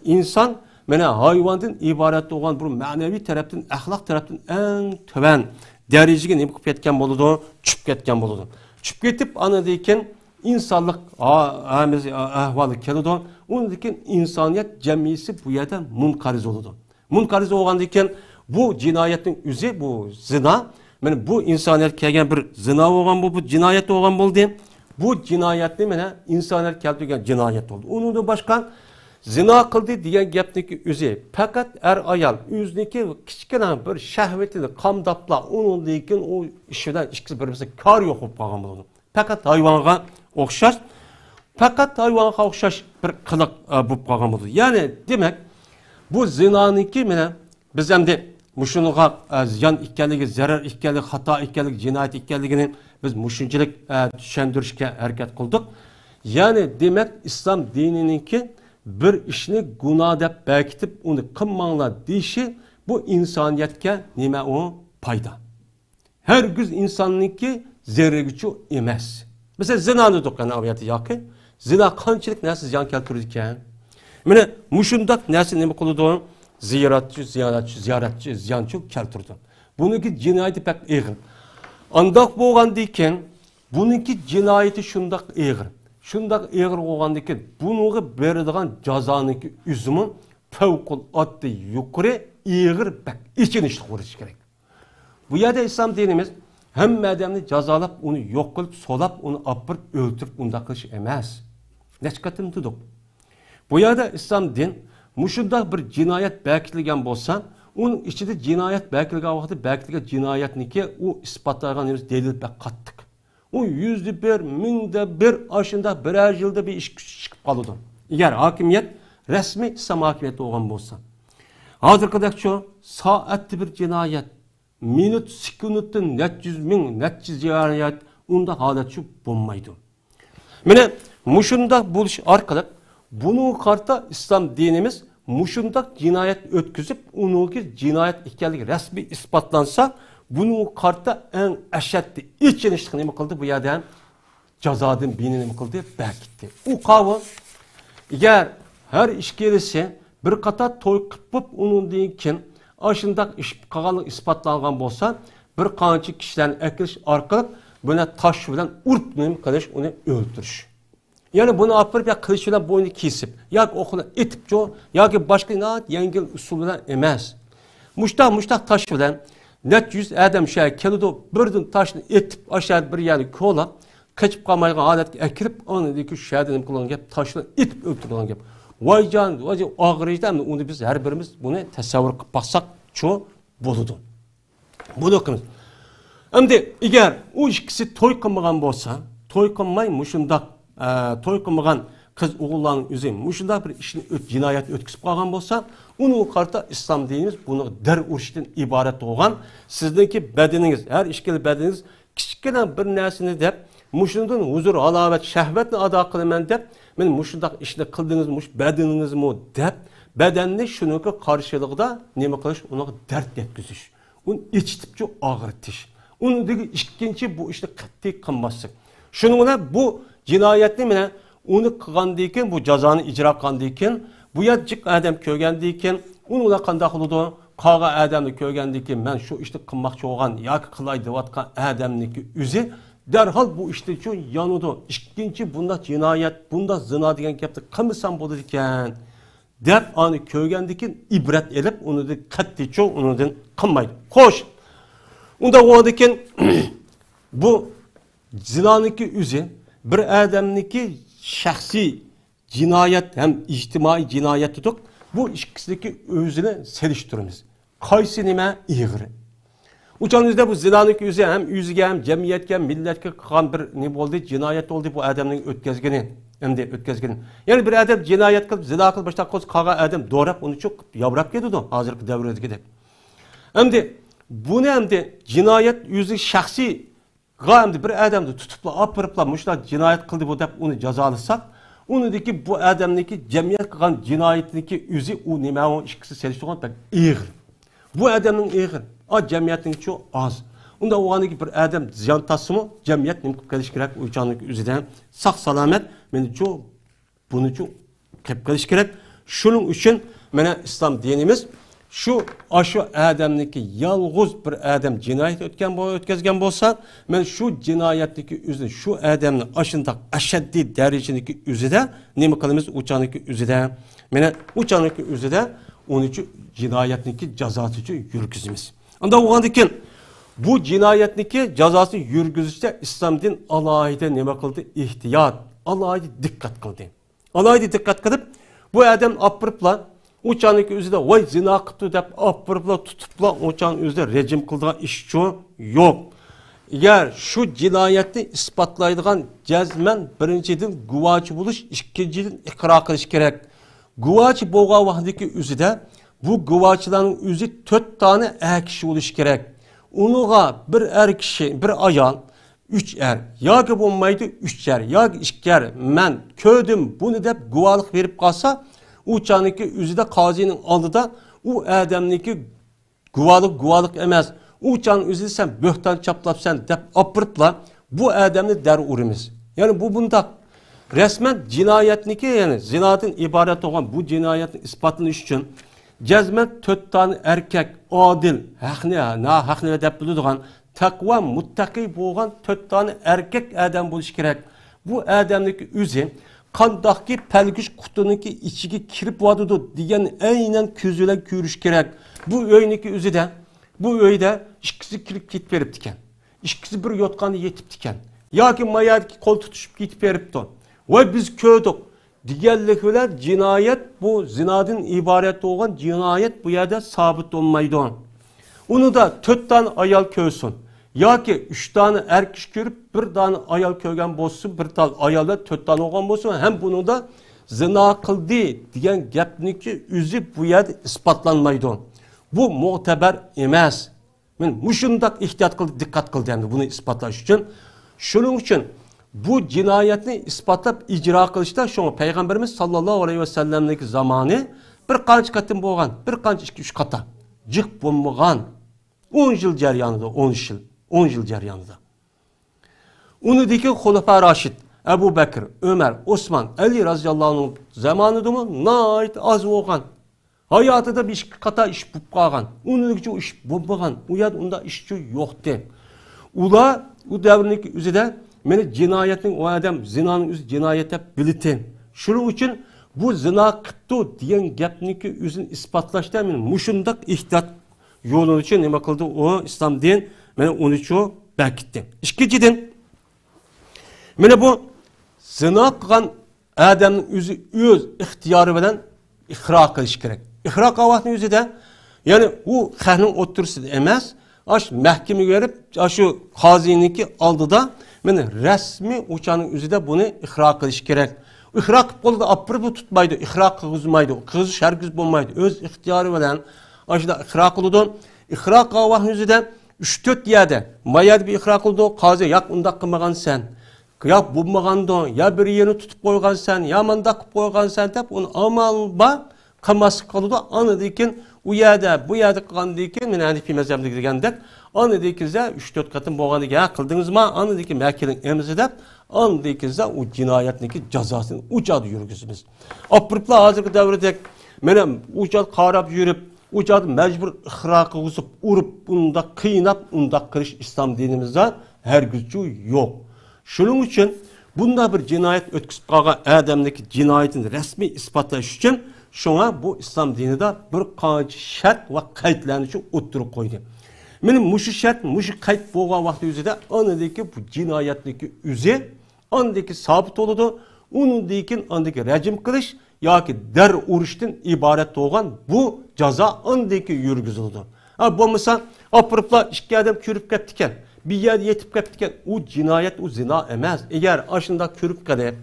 insan hayvandan ibaret olan bu manevi taraftan, ahlak taraftan en töven dereceye ne kıp etken boludu, çüp ketken boludu. Çüp ketip anadıyken insanlık ahvalı kelidi. Onundakin insaniyet cemiyesi bu yerden munkariz oldu. Munkariz olgandayken bu cinayetin üzü bu zina, bu insaniyet kelgen bir zina olgan bu cinayet olgan oldu. Bu cinayetli insaniyet kelgen cinayet oldu. Onundan başka zina kıldı diyen gepteki üzü fakat ayal üzdeki kiçkene bir şehvetini kamdapla onundakin o işden ikisi birbirine kar yok olup kalgan oldu. Fakat hayvana okşar. Fakat hayvana okşaş bir kılık bu kalgan oldu. Yani demek bu zinanınki biz hem de muşunuğa ziyan ikkenligi, zarar ikkenligi, hata ikkenligi, cinayet ikkenligini biz muşunçilik düşendirişke hareket kıldık. Yani demek İslam dinininki bir işini günah dep bekitip onu kılmangla deyişi bu insaniyetke nime o payda. Her güz insanınki zerre gücü emez. Mesela zinanı dokkan aviyatı yakı. Zina kançılık nasıl ziyan keltirirken? Muşundak nasıl nime kılıdı? Ziyaretçi, ziyancı keltirdi. Bununki cinayeti pek eğir. Andak boğandayken bununki cinayeti şundak eğir. Şundak eğir boğandayken bunu berediğen cazanınki üzümün fevkulatlı yukarı eğir pek için işte uğraş gerek. Bu yerde İslam dinimiz hem adamını cazalap onu yok kılıp solap onu apırıp öldürüp onda kılış emez. Neçkatını tutup. Bu yerde İslam din muşunda bir cinayet belirtilgen bolsa, onun içinde cinayet belirtilgen vakti belirtilgen cinayetniki o ispatlayan delil pek kattık. O yüzde bir, minde bir aşında birer yılda bir iş çıkıp kalıdı. Eğer hakimiyet resmi İslam hakimiyeti olan bolsa. Hazır kadar çoğu saatli bir cinayet, minut, sekunutun net yüz min, net yüz cinayet onda halet şu bulmaydı. Muşunda buluş arkadaş, bunun karta İslam dinimiz muşundak cinayet ötküzüp onunki cinayet ikkenligi resmi ispatlansa bunun karta en eşeddi içinişliğini mi kıldı bu yerden cazadın binini mi kıldı belki. O kavı eğer her iş gelirse bir kata toy kıpıp onun deyken aşındak iş kalanlık ispatlangan bolsa bir kançı kişilerin ekiliş arkalık buna taş bilen urp neyim kılış onu öldürüş. Yani bunu apırıp ya kılıç bilen boynu kesip ya okula etip çoğu ya ki başka yengil usulüne emez. Muştak taş bilen net yüz adam şey kelido birden taşını etip aşağı bir yani kola kaçıp kalmayla adet ekirip onu deki şeyden kullanan gep taşını etip öldürülen gep. Vay can ağrıydı onu biz her birimiz bunu tasavvur kıp baksak çoğu buludu. Bunu okuyunuz. Şimdi eğer o ikisi toy kılmagan bolsa toy kılmay muşundak toy kılmagan kız oğullarının üzerine muşunda bir işini cinayet ötküsüp kalgan bolsa onun karta İslam dinimiz bunu der urşiden ibaret olan sizdeki bedeniniz her işkili bedeniniz küçükken bir nersini dep muşundan huzur, alavet, şehvetle ada kılmen dep men muşundak işini kıldınız muş bedeniniz mu dep bedenini şununki karşılıkta neme kılış ona dert yetküzüş. Onu içtip çok ağırtış. Onun deki ikinci bu işte katli kılması. Şununla bu cinayetli onu kılgandayken bu cezanı icra kılgandayken bu yadcık adam köygandayken onunla kandak oldu kağa adamı köygandayken ben şu işte kılmakçı olan yak kılaydı vatkan adamniki üzü derhal bu işte şu yanıdı. İkinci bunda cinayet bunda zina diyen yaptı kımısan bulur iken dep ani kögendikin ibret elip onu da katli çok onu da kılmaydı. Hoş. Onda o dikin bu zinaniki üzü bir adamniki şahsi cinayet hem ictimai cinayet tutuk bu ikisindeki özüne seliştirimiz. Kaysi nime iğri. Uçanızda bu zinaniki üzü hem yüzüge hem cemiyetke hem milletke kılan bir ne oldu cinayet oldu bu adamın ötkezgeni. Hem de ötkezgeni. Yani bir adam cinayet kılıp zina kılıp başta koz kağa adam doğrap onu çok yavrap gidiyordu hazırki devredeki. Hem de bu ne hem de cinayet yüzü şahsi hem bir adamı tutup apırıpla muşlar cinayet kıldı bu dep onu cezalısak onudaki bu adamdaki cemiyet kılan cinayetindeki yüzü o nime o ikisi seliştiğin pek iğir. Bu adamın iğir. O cemiyetin çok az. Onda o andaki bir adam ziyan tasımı cemiyet nimkip keliş gerek uçanlık yüzüden sağ salamet beni çok bunu çok kep keliş gerek. Şunun için bana İslam dinimiz şu aşı adamdaki yalğız bir adam cinayet ötkezgen bolsa men şu cinayetteki üzü şu adamın aşında aşaddi derecedeki üzüde nime kılımız uçanlık üzüde mena uçanlık üzüde 13 cinayetteki cezası yürgüzümüz. Anda o andaki bu cinayetniki cezası yürgüzüşte İslam din alayide nime kıldı? İhtiyat. Alayide dikkat kıldı. Alayide dikkat kılıp bu adam apırıpla uçanıki üzerinde vay zina kıptı deyip apırıpla tutupla uçan üzerinde rejim kıldığı iş yok. Eğer şu cinayeti ispatlaydıgan cezmen birinciden guvacı buluş, ikinciden ikra kılış gerek. Guvacı boğa vahdiki üzerinde bu guvacıların üzü 4 tane kişi oluş gerek. Onuğa bir kişi, bir ayal, 3 ya ki olmaydı 3 ya ki 2 men köydüm bunu deyip guvalık verip kalsa uçanıki üzüde kazinin aldıda o adamniki guvalık emez. Uçan üzüde sen böhtan çaplap sen deyip apırtla bu adamni der urimiz. Yani bu bunda resmen cinayetniki yani zinatin ibaret olan bu cinayetin ispatını için cezmen 4 tane erkek adil, hakne deyip bildiğin takva, muttaki boğan 4 tane erkek adam buluş gerek. Bu adamdaki üzü kandaki pelgüç kutununki içigi kirip vadıdı diyen aynen küzüle görüş gerek. Bu öyneki üzüde, bu öyde işkisi kirip git verip diken. İşkisi bir yotkanı yetip diken. Ya ki mayadaki kol tutuşup git verip don. Vay biz köydük. Diğerlikler cinayet bu zinadın ibaret olan cinayet bu yerde sabit olmaydı. Onu da 4 tane ayal köysün. Ya ki 3 tane erkek görüp bir tane ayal köygen bozsun, bir tane ayalda 4 tane olan bozsun. Hem bunu da zina kıldı diyen gepniki üzü bu yerde ispatlanmaydı. Bu muteber emez. Yani muşundak ihtiyat kıldı, dikkat kıldı hem de bunu ispatlaş için. Şunun için bu cinayetini ispatlap icra kılışta şunu Peygamberimiz sallallahu aleyhi ve sellem'deki zamanı bir kanç katın boğan, bir kanç 2-3 kata cık bulmağan 10 yıl ceryanında, 10 yıl ceryanında. Onu diki Hulefâ Raşid, Ebu Bekir, Ömer, Osman, Ali radıyallahu anh'ın zamanıdır mı? Nait az oğan. Hayatıda bir kata iş bulmağan. Onu diki iş bulmağan. Onda işçi yoktu. Ula, o devrindeki üzere meni cinayetin o adam zinanın üz cinayete biliten. Şunun için bu zina kıptı diyen gepniki üzün ispatlaştı meni muşundak ihtiyat yolun için ne bakıldı o İslam din meni onu için belkitti. İkinciden meni bu zina kılan adamın üzü öz ihtiyarı bilen ihra kılış gerek. İhra kavahtın üzü de yani o xənin oturursa emez. Aş mahkeme verip şu haziniki aldı da men resmi uçanın üzerinde bunu ihra kılış gerek. İhra kılıp da apırıp tutmaydı, ihra kılızmaydı, kızış herkes bulmaydı. Öz ihtiyarı bilen aşıda ihra kılıdı. İhra kavahın üzerinde 3-4 yerde mayad bir ihra kıldı. Kazi yak unda kılmagan sen. Ya bulmagan ya bir yerini tutup koygan sen, ya mandak koygan sen deyip onu amalba kılması kıldı. Anıdayken u yerde bu yerde kılgan deyken men Hanefi mezhebinde girgendek anıdaykenizde 3-4 katın boğanı ya kıldınız mı? Anıdayken Mekke'nin emzi de anıdaykenizde o cinayetindeki cezasını ucadı yürgüsümüz. Apırıpla hazırki devrede menem ucadı karab yürüp ucadı mecbur ihrakı uzup urup unda kıynap unda kırış İslam dinimizde her gücü yok. Şunun için bunda bir cinayet ötküsüp kalkan adamdaki cinayetin resmi ispatlaş için Şuna bu İslam dinida bir qancha şart va qaydlarni uchun o'ttirib qo'ydi. Mening mushu shart, mushu qayd bo'lgan vaqt o'zida anadagi bu jinoyatniki o'zi andagi sabit bo'ladi. Undan andagi rajim qilish yoki dar urishdan iborat bo'lgan bu jazo andagi yurgizildi. Ha bo'lmasa, opiriblar ikki odam ko'rib ketdi ekan, bir yer yetib ketdi ekan, u jinoyat, u zino emas. Agar ashunda ko'rib qolib,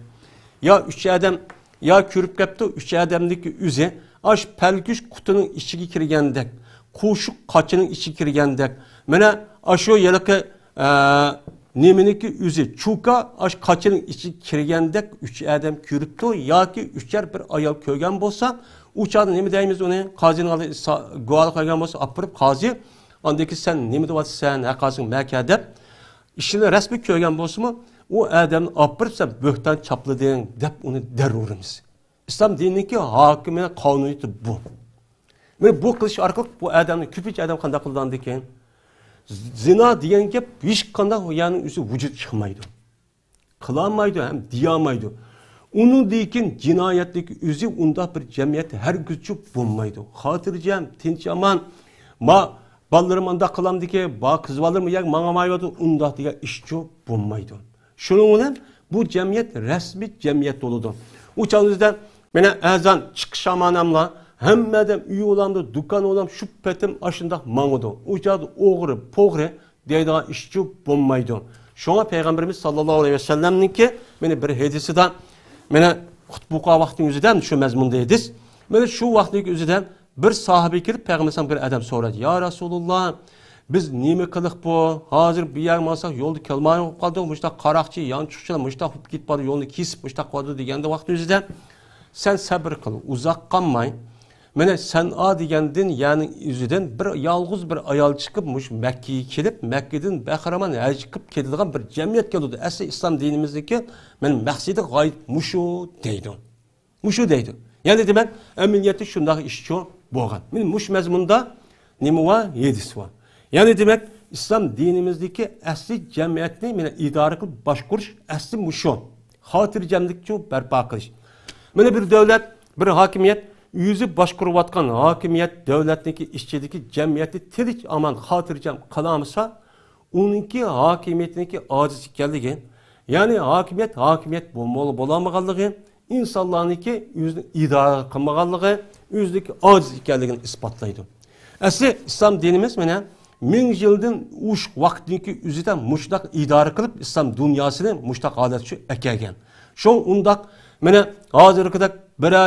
yo 3 odam ya ko'rib ketdi, 3 odamniki o'zi ash palkush qutining ichiga kirgandek, qo'shiq qochining ichiga kirgandek, mana ashu yalaqi neminiki o'zi chuka ash qochining ichiga kirgandek 3 odam ko'ribdi yoki 3 bir ayol ko'rgan bo'lsa, u chog'da nima deymiz uni? Qozining oldida guvoh qilgan bo'lsa, opirib qozi, ondaki sen nima deyapsan, haqasing maka deb ishini rasmiy ko'rgan bo'lsa-mu, o adamni opirib sen bo'hton chaplading deb uni darurimiz. İslam dinidagi hokimiyat qonuniyati bu. Mana bu qilish orqali bu adamni ko'pincha adam qanday qilgan ekan? Zina degan gap hech qanday yani o'zi vujud chiqmaydi. Qilolmaydi ham deyolmaydi. Uningdan jinoyatlik o'zi unda bir jamiyat hargizchi bo'lmaydi. Xotirjam, tinch aman, ma balalarım anda qilamdiki, ba qizlarım yak mangamaydi, unda degan ishchi bo'lmaydi. Şunun bilan bu jamiyat rasmiy jamiyat bo'ladi. U chog'ingizda mena azan chiqish amanamla hammadan uy olamda, do'kon olam, shu petim ashunda mangudi. U chog'da o'g'ri, po'g'ri deydigan ishchi bo'lmaydi. Shunga payg'ambarimiz sallallohu alayhi vasallamniki meni bir hadisida mena xutbuqa vaqtining o'zidan shu mazmunda edis. Mena shu vaqtning o'zidan bir sahibi kelib payg'ambardan bir adam so'radi. Ya Rasululloh, biz nima qiliq bu? Hozir bir yer olsak yo'lda kelmay qoldik. Mushta qaraqchi, yanchiqchilar mushta qilib ketib qoldi, yo'lni kesib mushta qoldi deganda vaqt o'zida sen sabr qil, uzoq qolmay. Mana sen a degandin, ya'ni o'zidan bir yolg'iz bir ayol chiqib mush Makkaga kelib, Makkadan bahramon haj qilib ketadigan bir jamiyat keldi. Asli islom dinimizdagi men maqsadi g'oyat mushu deydi. Mushu deydi. Ya'ni demak, amaliyotda shunday ishchi bo'lgan. Men mush mazmunda nima va yedis va yani demek İslam dinimizdeki asli cemiyetini mene idare kılıp başkuruş asli muşu. Hatircemlikçi berpa kılış. Mene bir devlet, bir hakimiyet yüzü başkuruvatkan hakimiyet devletindeki işçideki cemiyeti tirik aman hatircem kalamısa onunki hakimiyetindeki aciz geldiği yani hakimiyet bulamağanlığı insanlarınki yüzünü idare kılmağanlığı yüzdeki aciz geldiğini ispatlaydı. Asli İslam dinimiz mene 1000 yıldan uç vaktindeki üzerinde muştak idare kılıp İslam dünyasını muştak aletçi ekegen. Şu undak mene hazır kadar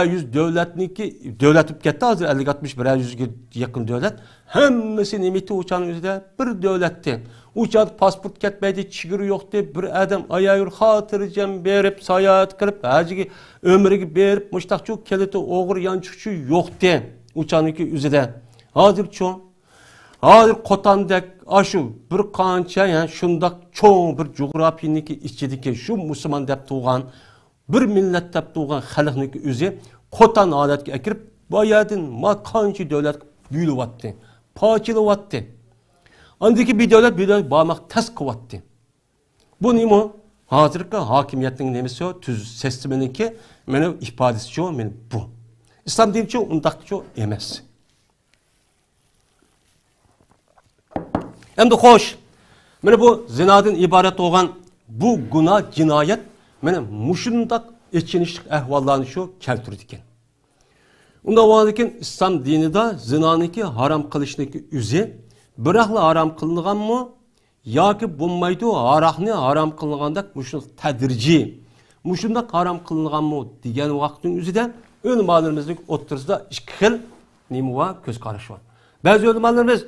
100 devlet tüpketti hazır 50-60-100'e yakın devlet. Hemmesi nimeti uçağın üzerinde bir devletti. Uçağda pasport ketmeydi, çigiri yoktu. Bir adam ayağı hatırcam berip, sayahat kılıp, hacıki ömrü berip, muştak çok keleti oğur yançıkçı yoktu uçağın üzerinde. Hazır çoğun. Hazır Kotan'daki aşı bir kança yani şundak çoğun bir coğrafyaniki içindeki şu Müslüman dep tuğan bir millet dep tuğan halkniki üzü Kotan aletki ekirip bayadın ma kançı devlet büyülüvattı, paçılıvattı. Andaki bir devlet bağmak tez kıvattı. Bu neymi? Hazırki hakimiyetin nemisi o, tüz sesiminiki benim ifadesi çoğu benim bu. İslam dini çoğu undak çoğu emez. Hem de hoş. Mene bu zinadan ibaret olan bu günah, cinayet mene muşundak içinişlik ehvallarını şu keltirdikken. Onda vardikken İslam dinida zinaniki haram kılışniki üze bırakla haram kılıngan mı? Ya ki bulmaydı harakni haram kılıngandak muşundak tedirci. Muşundak haram kılıngan mı? Diyen vaktin üzeden ölümallarımızın oturuzda işkil nimuva göz karış var. Bazı ölümallarımız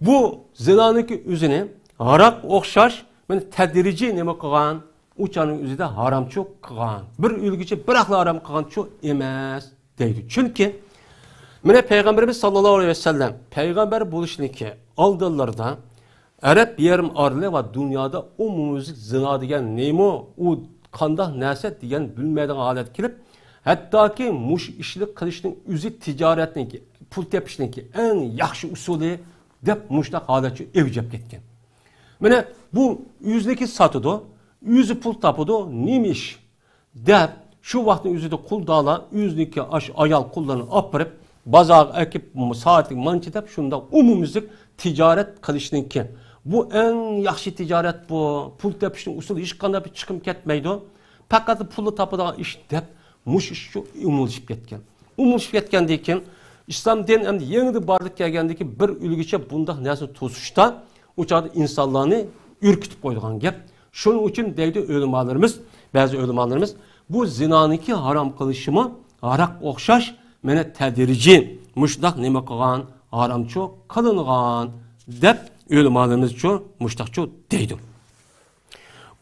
bu zinaniki üzerine harak okşaş, ben tedirici neme kılan, uçanın üzerinde haram çok kılan. Bir ülgücü bırakla haram kılan çok emez deydi. Çünkü mene Peygamberimiz sallallahu aleyhi ve sellem peygamber buluşniki aldılarda Arap yerim arlı ve dünyada o müzik zina diyen neymo, o kandah neset diyen bilmeden alet kilip hatta ki muş işlik kılışının üzü ticaretindeki, pul tepişindeki en yakşı usulü dep muştak aletçi evcep ketken. Mene bu yüzdeki satıdı, yüzü pul tapıdı, nimiş dep şu vaktin üzerinde kul dağla, yüzdeki ayal kullarını apırıp, bazar ekip saatlik mançı dep, şunda umumizlik ticaret kılışının ki. Bu en yaxşı ticaret bu. Pul tepişinin usulü hiç kanda bir çıkım ketmeydi. Fakat pulu tapıda iş dep, muş iş şu umuluşup ketken. Umuluşup ketken deyken, İslam din hem de yenidi barlık gelgendeki bir ülgüçe bunda nasıl tosuşta, uçağı insanlarını ürkütüp koyduğun gep. Şunun için deydi ölümalarımız, bazı ölümalarımız, bu zinanınki haram kılışımı, harak okşaş, mene tedirici, muşdak neme kılan, haramçı kılıngan, dep ölümalarımız ço, muştakçı deydi.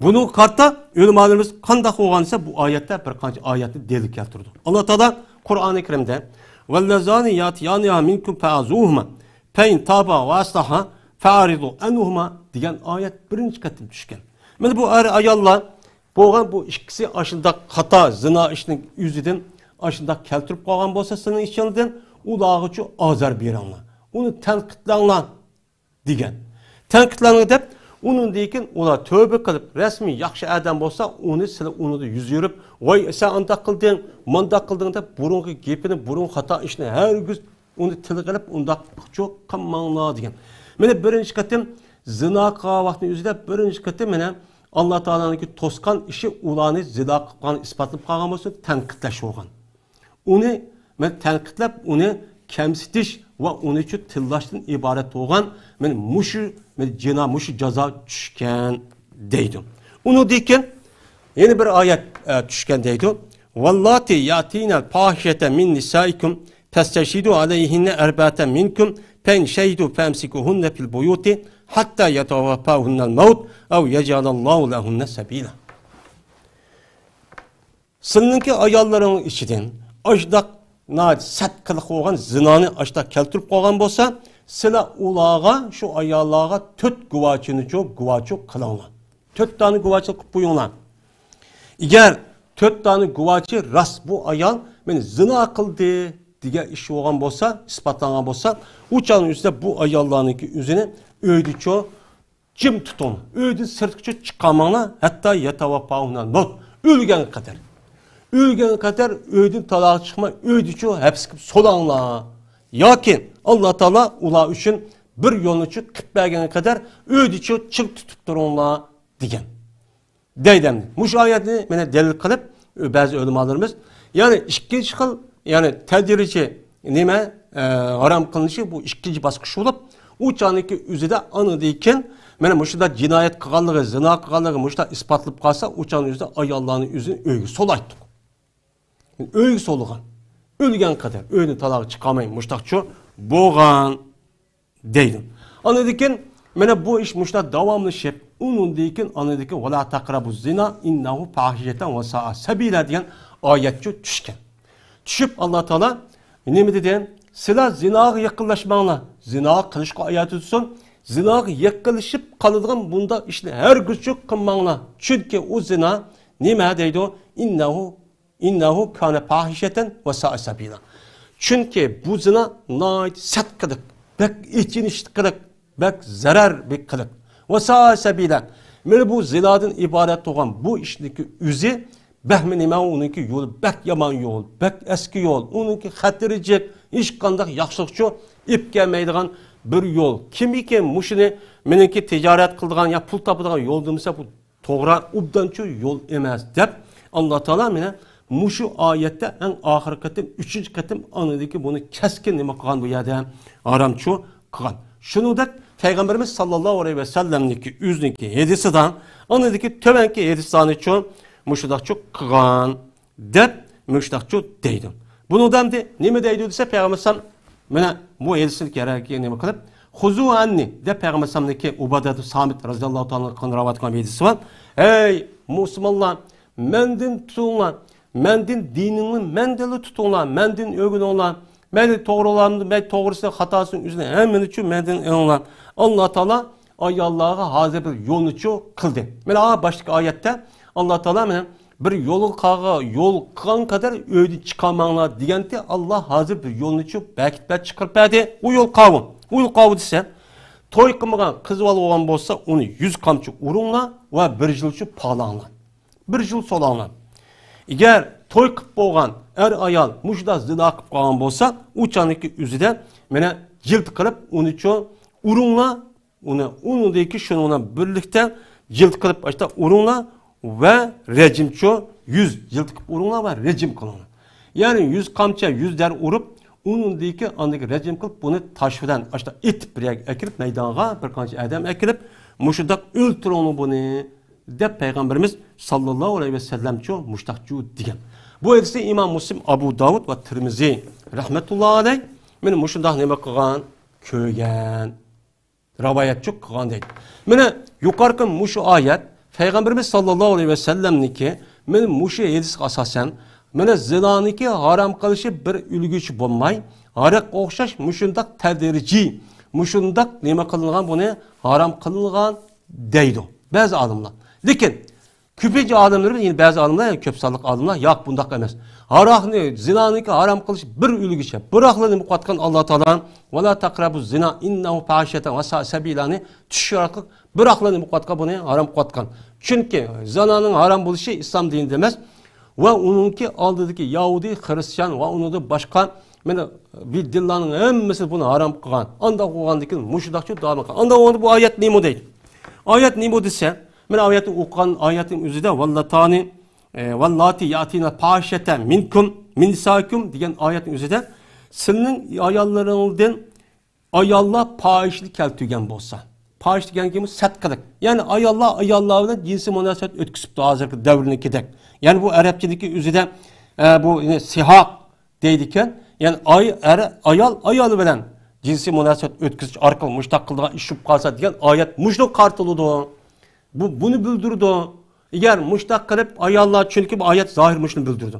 Bunu kartta ölümalarımız kandak oğan ise bu ayette bir kanç ayette delik keltirdi. Allah Teala Kur'an-ı Kerim'de وَالَّذَانِ يَاتِيَانِهَا مِنْكُمْ فَعَزُوهُمَا فَاِنْ تَابَا وَاَصْلَحَا فَاَعْرِضُوا اَنْهُمَا diyen ayet birinci katım düşken. Yani bu ayallar bu ikisi aşında hata, zina işinin yüzüden aşında keltirip koygan bolsa senin işçiliğinden ulağıcı azar bir anla. Onu tenkitlanla diyen. Tenkitlanla dep onun deyken ola tövbe kılıp resmi yaxşı adam bolsa onu sile onu da yüz yürüp vay sen anda kıldın, manda kıldın da burungu gepini, burun hata işine her gün onu tili kılıp onda çok kammanla diyen. Mene birinci katım zina kavahtın yüzüde birinci katım mene Allah Teala'nın ki toskan işi ulanı zina kılan ispatlıp kalgan olsun tenkitleş olgan. Onu men tenkitlep onu kemsitiş ve onu için tillaştın ibaret olgan men muşu men cina muşu ceza düşken deydim. Onu deyken yeni bir ayet düşken deydi. Vallati yatinel fahişete min nisaikum testeşhidu aleyhinne erbate minkum pen şeydu femsikuhunne fil buyuti hatta yetavafahunnel mevt ev yecalallahu lehunne sebila. Sınınki ayalların içinden aşdak sat kılık olgan zinanı aşdak keltirip koygan bolsa sila ulağa şu ayallarga töt guvaçını çok guvaçı kılınlar. Töt tane guvaçı buyunlar. Eğer töt tane guvaçı rast bu ayal beni zina kıldı diye işi olgan bolsa, ispatlanan bolsa uçağın üstünde bu ayallarınki üzerine öydü çok cim tutun. Öydü sırtıkça çıkamanla hatta yetavafahunnel mevt ölgen kadar. Ölgen kadar öydün talağı çıkma, öydü çoğu hepsi solanla. Yakin Allah Teala ula üçün bir yolunu çık kıtbergene kadar öydü çoğu çık tutup durunla diyen. Deydemdi. Muş ayetini bana delil kılıp bazı ölümalarımız yani ikinci kıl yani tedirici nime haram kılınışı bu ikinci baskışı olup uçağındaki üzerinde anıdayken bana muşda cinayet kıkallığı, zina kıkallığı muşda ispatlıp kalsa uçağın üzerinde ayallağının yüzünü öygü solayttık. Öygü soluğan. Ölgen kadar öydün talağı çıkamayın muştakçı boğan deydim. Anıdayken bana bu iş muşda devamlı şep onun deyken anıdayken وَلَا تَقْرَبُ zina innahu fahişeten وَسَاءَ sebila diyen ayetçi düşken. Düşüp Allah Teala ne mi dedi? Sila zinağa yakınlaşmanla zinağa kılışka ayet tutsun. Zinağa yakınlaşıp kalıdığın bunda işte her güçlük kılmanla. Çünkü o zina ne mi deydi o? İnnehu kâne fahişeten ve sa'a sabila. Çünkü bu zina nait sat kılık, bek içiniş kılık, bek zarar bir kılık. Ve sa'a sabila. Yani bu zinadan ibaret olan bu işteki üzü behmin ima onunki yol, bek yaman yol, bek eski yol, onunki hatırıcık, iş kandak yaxşılıkçı ip gelmeydiğen bir yol. Kim iken muşunu menenki ticaret kıldığan ya pul tapıdığan yol demese bu toğra ubdançı yol emez dep Allah Teala mene muşu ayette en ahir katım, üçüncü katım anıdaki bunu keskin nime kılan bu yerde aramçı kılan. Şunu da Peygamberimiz sallallahu aleyhi ve sellem'deki üzneki hedisidan anıdaki töbenki hedisidanı çoğun muşudakçı kıgan dep muşudakçı deydim. Bunu da ne mi deydi ise Peygamberimiz mene bu hedisilik yerine nime kılıp huzu anni de Peygamberimizdeki Ubadet-i Samit razıyallahu ta'ala kanıravatkan bir hedisi var. Ey Müslümanlar mendin tutunlar, mendin dininin mendeli tutunlar, mendin ögünler, mendin doğrularını, mendin doğrusunu hatasının üzerine hemen için mendin önler. Allah Teala ayallığa hazır bir yolunu kıldı. Mesela başlık ayette Allah Teala bir yol kılan kadar öyle çıkamanlar diyente Allah hazır bir yolunu belki çıkarıp verdi. O yol kavun. O yol kavun ise toy kılmagan kız olan bolsa onu 100 kamçı urunla ve bir yıl pahalanlar. Bir yıl solanlar. Eğer toy qilib bo'lgan er ayol mushda zina qilib qolgan bo'lsa, u chaniki o'zida mana jild qilib uni cho urunglar, unidagi shuni bilan birlikda jild qilib ashta urunglar va rejimcho 100 jild qilib urunglar va rejim qilinglar. Ya'ni 100 qamcha 100 dar urib, unidagi andagi rejim qilib buni tashvidan ashta etib bir akirib maydonga bir qancha odam akirib, mushunda o'ltiringlar buni deb payg'ambarimiz sallallohu alayhi vasallam cho mushtaqchu degan. Bu hadisni İmam Muslim, Abu Davud va Tirmiziy rahmetullohi alayh meni mushundaq nima qilgan, ko'rgan, rivoyatchi qilgan deydi. Mana yuqorqi mushu oyat payg'ambarimiz sallallohu alayhi vasallamniki meni mushu hadisga asosan mana zinoniki harom qilishi bir ulguchi bo'lmay, hariq o'xshash mushundaq tadrijiy, mushundaq nima qilingan buni harom qilingan deydi ba'zi olimlar. Lekin ko'pincha olimlar, yine bazı olimlar, ko'p sonliq olimlar yo'q bundaq emas. Haroqni, zinoniki harom qilish bir ulguchi. Biroqlarni muqatgan Alloh taolo va la taqrabu zina innahu fahishatan va sabilani tushiraq biroqlarni muqatqa buni harom qilgan. Chunki zinoning harom bo'lishi islom dinida emas va uningki oldidagi Yahudi, Xristian va unida boshqa mana bir dillarning hammasi buni harom qilgan. Unda qo'ygandan mushudaqchi davom qilgan. Unda bu oyat nima deydi? Oyat nima desa, mana oyatni o'qigan oyatin o'zida vallatani vallati yatina fahishatan minkum min nisakum degan oyatning o'zida sizning ayollaringizdan ayollar fahishlik keltirgan bo'lsa, fahish degan kim satqilik. Ya'ni ayollar bilan jinsiy munosabat o'tkazibdi hozirgi davrnikidek. Ya'ni bu arabchadagi o'zida bu sihaq deydi ekan. Ya'ni ayol bilan jinsiy munosabat o'tkazish orqali mushtaq qilgan ish qolsa degan oyat mushno qartiladi. Bunu bildirdi. Eğer mushtaq qilib ayollar, chunki bu oyat zohir mushni bildirdi.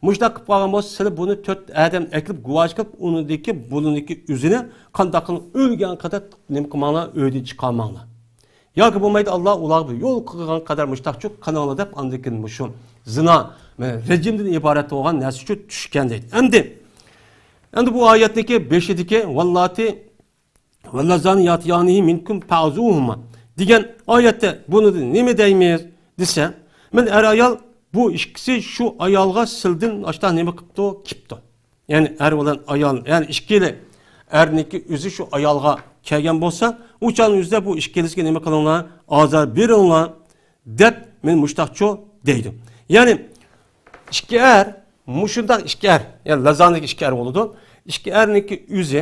Mushtaq qilib qolgan bo'lsa, siz buni 4 odam akilib guvoh qilib, unidagi buniki o'zini qanday qilib o'lgan qadar nima qilmanglar, o'ydan chiqarmanglar. Yoki bo'lmaydi Alloh ularga yo'l qilgan qadar mushtaqchi qilinglar deb andikin mushu zina rejimdan iborat bo'lgan narsa uchun tushgan deydi. Endi bu oyatdagi 5-dagi vallati vallazani yatiyani minkum fa'zuhuma degan oyatda buni nima deymiz desa, men er ayol bu ikkisi şu ayolga sildin ashta nima qilibdi, kipdi. Ya'ni er bilan ayol, ya'ni ikkili erniki o'zi shu ayolga kelgan bo'lsa, uchaning o'zida bu ikkilisiga nima qilinglar, azor beringlar deb men mushtaqcho deydi. Ya'ni ikki er mushundaq ikki er, ya'ni lazandagi ikki er bo'ladi. Ikki erniki o'zi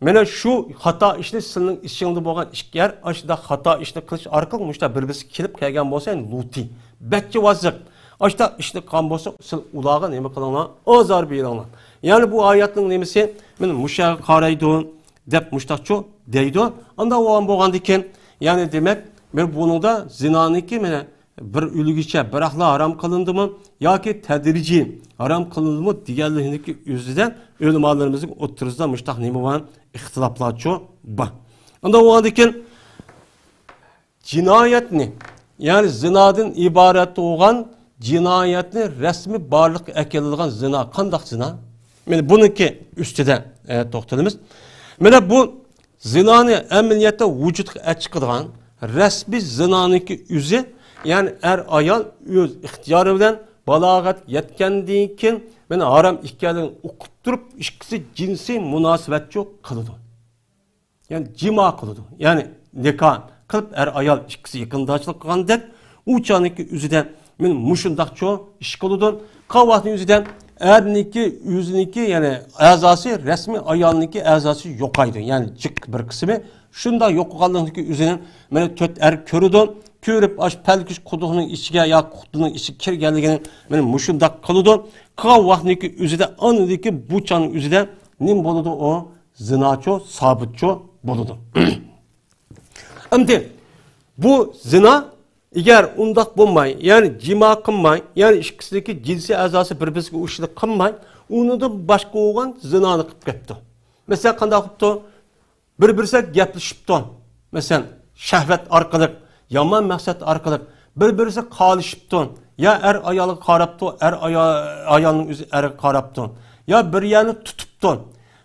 mana shu xato ishni sizning ishingizda bo'lgan ishkar ashda xato ishni qilish orqali mushta bir-birisi kelib kelgan bo'lsa, endi luti, bakki vaziq. Ashda ishni qilgan bo'lsa, siz ularga nima qilinglar? Azor beringlar. Ya'ni bu oyatning nimasi? Men mushaga qaraydi deb mushtaqcho deydi. Unda bo'lgandan keyin, ya'ni demak, men buningda zinoniki mana bir ulgicha biroqlar harom qilindimi yoki tadrijiy harom qilindimi deganlikni o'zidan ulamolarimiz o'ttirizda mushtaq nima bilan ixtiloflarchi bor. Unda bo'lgandan keyin jinoyatni, ya'ni zinodan iborat bo'lgan jinoyatni rasmiy barliq akiladigan zino qanday zino? Mana buniki ustida to'xtalamiz. Mana bu zinoni amaliyotda vujudga chiqadigan rasmiy zinoniki o'zi, yani er ayol öz ixtiyori bilan balog'at yetgandan keyin meni harom ekanligini o'qib turib, ikkisi jinsiy munosabatchi qiladi. Yani jima qiladi. Yani nikah qilib er ayol ikkisi yaqindoshlik qilgandek, u chaniki o'zida men mushundaqcho ish qiladi. Qavvatning o'zidan erniki o'ziniki, yani a'zosi rasmiy ayolniki a'zosi yo'qaydi. Yani jiq bir qismi shunda yo'qolganligi o'zining meni 4 er ko'radi. Körüp aş pelkiş kutuğunun içine ya kutuğunun içi kirgenliğinin benim muşundaq kılıdı. Kav vaxtniki üzüde anıdaki bu çanın üzüde nim boludu o zinaço sabitço boludu. Şimdi bu zina eğer undaq bulmay, yani cima kılmay, yani ikisindeki cinsi azası birbirine uçluk kılmay, onu da başka olan zinanı kıp gepti. Mesela qanday qıptı? Bir-birse gepleşipti. Mesela şehvet arkalık, yaman maksat arkalık bir-birisi qalışıptı. Ya er ayalı qaraptı, er ayalının özü er qaraptı. Ya bir yanı tutuptı.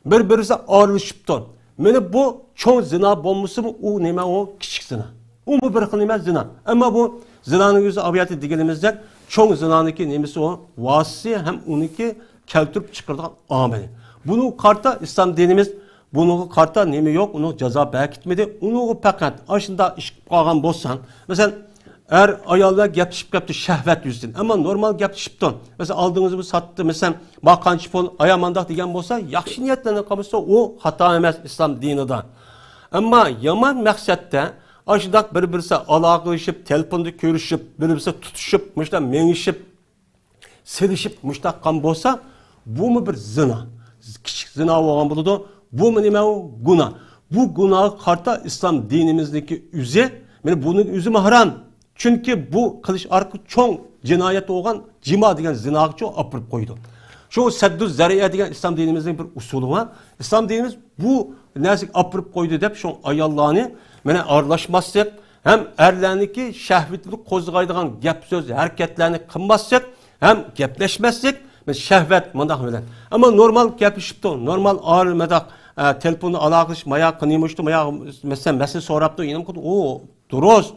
Bir-birisi ayrılışıptı. Mene bu çoğ zina olması mı? O neme o? Küçük zina. O mu bir xil neme zina? Ama bu zinanın özü abiyatı digelimizde Çoğun zinaniki nemisi o vasısı hem onunki keltirip çıkardığı ameli. Bunu karta İslam dinimiz bunun karta nemi yok, onu ceza bekitmedi. Onu fakat aşında iş kalgan bozsan, mesela er ayalda gepişip gepti şehvet yüzden. Ama normal gepişipton. Mesela aldığınızı bu sattı, mesela bakan şifon ayamandak diyen bolsa, yakşı niyetlerine kalırsa o hata emez İslam dinide. Ama yaman maksette aşıdak bir-birisi alakılışıp, telefonda görüşüp, bir-birisi tutuşup, müştak menişip, sevişip, müştak kan bolsa, bu mu bir zina? Küçük zina olan buludu. Bu mu nime o? Günah. Bu günahı karta İslam dinimizdeki üze, yani bunun üzümü haram. Çünkü bu kılıç arka çoğun cinayet olan cima diyen zinahı çoğu apırıp koydu. Şu seddü zariye diyen İslam dinimizin bir usulü var. İslam dinimiz bu nezik apırıp koydu deyip şu ayallahını yani ağırlaşmazsak hem erlerniki şehvetlik kozgaydıgan gep söz hareketlerini kılmazsak hem gepleşmezsek şehvet mandak bilen. Ama normal gepişipti, normal ağır medak telefonu alakış maya kınıymıştı, maya mesela mesele soraptı, inim kutu o duruz.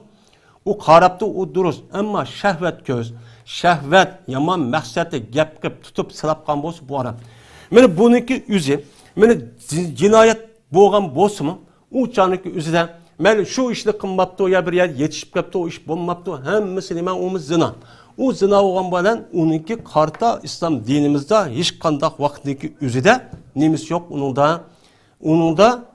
O karaptı, o duruz. Ama şehvet göz, şehvet yaman maksatı gep tutup sılapkan bolsa bu ara. Mene bununki üzü, mene cinayet boğan bolsa mı? O canlıki üzüden, mene şu işle kınmaptı, ya bir yer yetişip kaptı, o iş bulmaptı, hem mesela o zina. O zina olan bilen onunki karta İslam dinimizde hiç kandak vaktindeki üzüde nemiz yok, onun da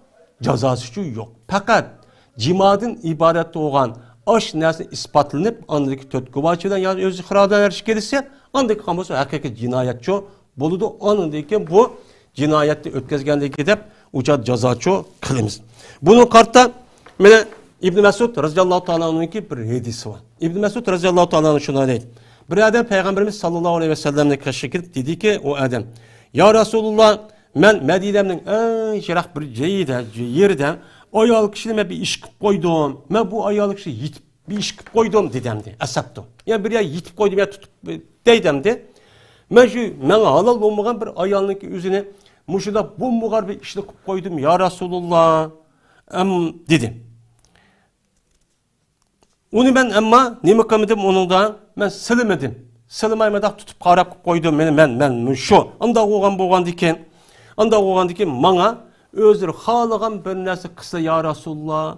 cezası yok. Fakat cimadın ibareti olan aş nesne ispatlanıp andaki tötkübaçıdan ya özü hıradan erişik gelirse andaki kamusu hakiki cinayetçi boludu. Andaki bu cinayette ötkezgendeki de uca cezaçı kılımız. Bunun kartta mene İbn Mesud radıyallahu ta'ala'nınki bir hadisi var. İbn Mesud radıyallahu ta'ala'nın şuna deydi. Bir adam Peygamberimiz sallallahu aleyhi ve sellem'le karşı gelip dedi ki o adam ya Resulullah ben Medine'nin en şerah bir yerden ayal kişilime bir iş koydum. Ben bu ayal kişi yitip bir iş koydum dedimdi. Asaptım. Ya bir yer yitip koydum ya tutup deydimdi. Ben halal olmayan bir ayalın yüzüne muşuda bu bir işle koydum ya Resulullah dedim. Onu ben ama ne makamedim onun da ben silemedim. Silememedim tutup karap koydum ben şu. Anda oğan diken bana özür halagan bir narsa kısa ya Resulullah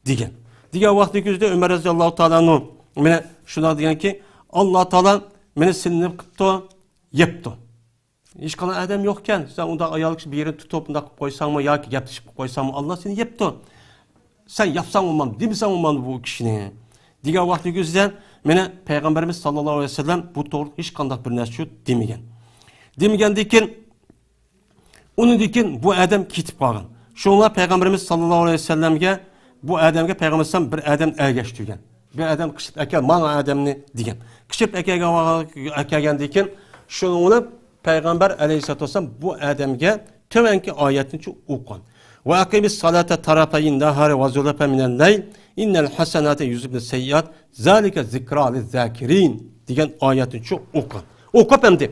digen. Digen vakti gözde Ömer radıyallahu ta'ala'nın mene şuna diyen ki Allah Teala meni silinip kıptı, yepti. Hiç kalan adam yokken sen onda ayalık bir yere tutup bunda koysan mı ya ki yapışıp koysan mı Allah seni yepti. Sen yapsan olmam, demesen olmam bu kişinin. Digen vakti gözden mene Peygamberimiz sallallahu aleyhi ve sellem bu doğru hiç kandak bir narsa demigen. Demigen diken onun dikin bu adam kitip kalın. Şunlar Peygamberimiz sallallahu aleyhi ve sellem'e bu adamga Peygamberimiz bir adam ergeçtiyken. Bir adam kışıp eke mana adamını diken. Kışıp ekegen diken şunlar Peygamber aleyhissalatu vesselam bu adamga tövenki ayetini çok okun. Ve akimis salate tarafayin nahari ve zulafe minen leyl innel hasenate yüzübne seyyat zalike zikrali zakirin diyen ayetini çok okun. Okup hem de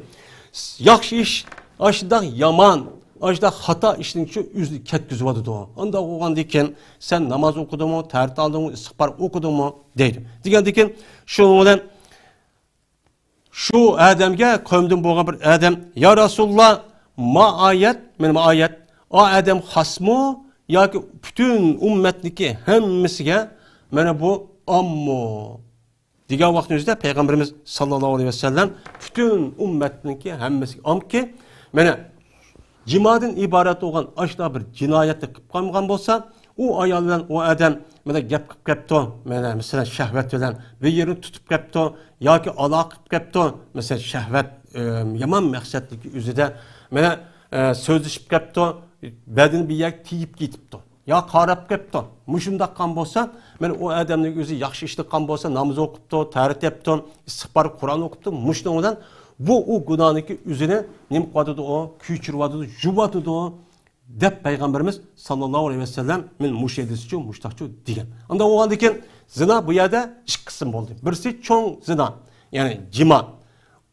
yakşı iş aşıda yaman aşıda hata işinin şu yüzü ketküzü vardı o. Onda oğan diken sen namaz okudun mu, tertih aldın mı, istihbar okudun mu deydim. Diken diken şundan şu Adem'e kavmden boğan bir Adem ya Resulullah ayet o Adem hasmı ya ki bütün ümmetniki hemmisiga mana bu ammo digen vaktimizde Peygamberimiz sallallahu aleyhi ve sellem bütün ümmetniki hemmisiga amki mana cimadın ibaret olan aşda bir cinayette kıpkangan bolsa, o ayaldan o adam gep kepto, mesela şehvet bilen ve yerini tutup kepto, ya ki alaq kepto, mesela şehvet yaman maksatlık üzere, sözleşip kepto, bedeni bir yer tiyip gitipto, ya karab kepto, muşunda kan bolsa, o adamın özü yaxşı işte kan bolsa, namaz okupto, tarih yapto, istihbar Kur'an okupto, muşundan bu o günahındaki üzerine nem koydu o, küçürvadı, juvadı o, dep Peygamberimiz sallallahu aleyhi ve sellem men muşedisçu, muştakçu diyen. Anda o andaki zina bu yerde iki kısım oldu. Birisi çoğun zina, yani cima.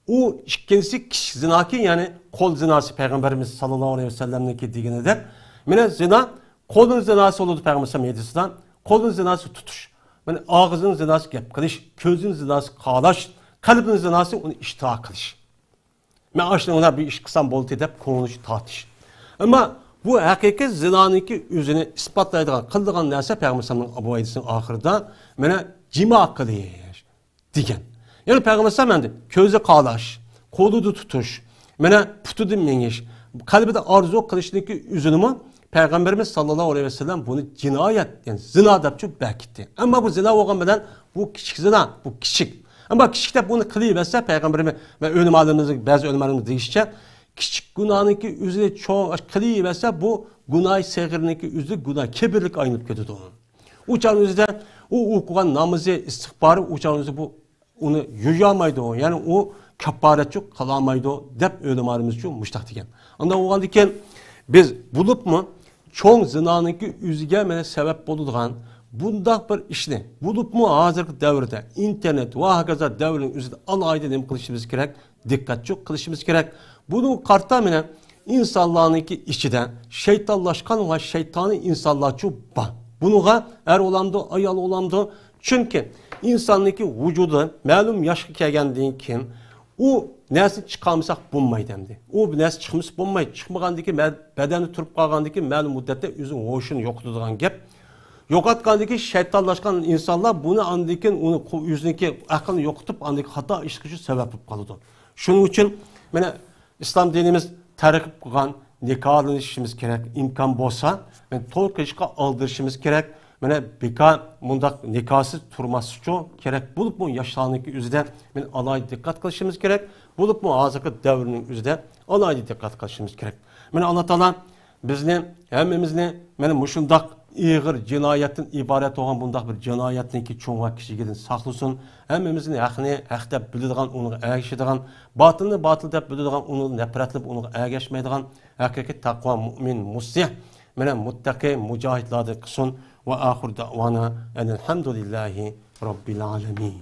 O ikincisi kişi zinaki yani kol zinası Peygamberimiz sallallahu aleyhi ve sellem'deki digine de. Mene zina kolun zinası oldu Peygamberimiz medisinden. Kolun zinası tutuş. Yani ağzın zinası gep kılış, közün zinası kalaş, Kalbin zinası onu iştihak kılış. Ben aslında ona bir iş kısam boltu dep konuş tartış. Ama bu hakiki zinanınki yüzünü ispatlaydıgan, kıldığan neyse Peygamber Abu Aydis'in ahırda mene cima kılıyor digen. Yani Peygamber Sallallahu közü qalaş, koludu tutuş, mene putudu mengiş, kalbide arzu kılışındaki yüzünü Peygamberimiz sallallahu aleyhi ve sellem bunu cinayet, yani zina dep çok bekitti. Ama bu zina olmadan bu küçük zina, bu küçük. Ama küçük de bunu kılıyverse Peygamberimiz ve ölüm alimimizin bazı ölüm alimimiz deyişçe küçük günahınki üzeri çoğu kılıyverse bu günah segirinki üzeri günah kibirlik aynılıp kötüdü onun. Uçağın üzerinde o okuyan namazı istihbarı uçağın üzerinde bu onu yuyamaydı o. Yani o keparet çok kalamaydı o. Dep ölüm alimimiz çok müştak diken. Ondan o halde biz bulup mu çoğun zinanınki üzerine sebep bulduğun bunda bir işini bulup mu hazır devirde internet ve hakaza devrin üzerinde alayda dem kılışımız gerek, dikkat çok kılışımız gerek. Bunu kartamine insanlarınki içiden şeytanlaşkan ve şeytani insanlar çok ba. Bunuğa er olamdı, ayal olamdı. Çünkü insanınki vücudu malum yaşlı kelgendiğin kim o nesi çıkarmışsak bulmaydı demdi. O nesi çıkmış bulmaydı. Çıkmagandaki bedeni turup kalgandaki malum müddette üzün hoşunu yoktuduğun gep. Yokatgandaki şeytanlaşkan insanlar bunu andikin onu yüzündeki aklını yokutup andaki hata işkışı sebep kalıdı. Şunun için İslam dinimiz terkip kılgan nikahlanışımız gerek, imkan bolsa, tol kışka aldırışımız gerek, bika mundak nikahsız turması çok gerek. Bulup mu yaşlarındaki yüzde alay dikkat kılışımız gerek. Bulup mu azıcık devrinin yüzde alay dikkat kılışımız gerek. Anlatalan bizni, hemimizni, muşundak İğir cinayetin ibaret olan bundak bir cinayetin ki çoğunğa kişi gidin saklısın. Hemimizin hakkını hakta bildiğin, onu ergeştiğin, batılını batıl dep bildiğin, onu nefretlip onu ergeşmeydiğin, hakiki takva, mümin, muslih, muttaki, mücahitladı kısın ve ahir davana enelhamdülillahi rabbil alemin.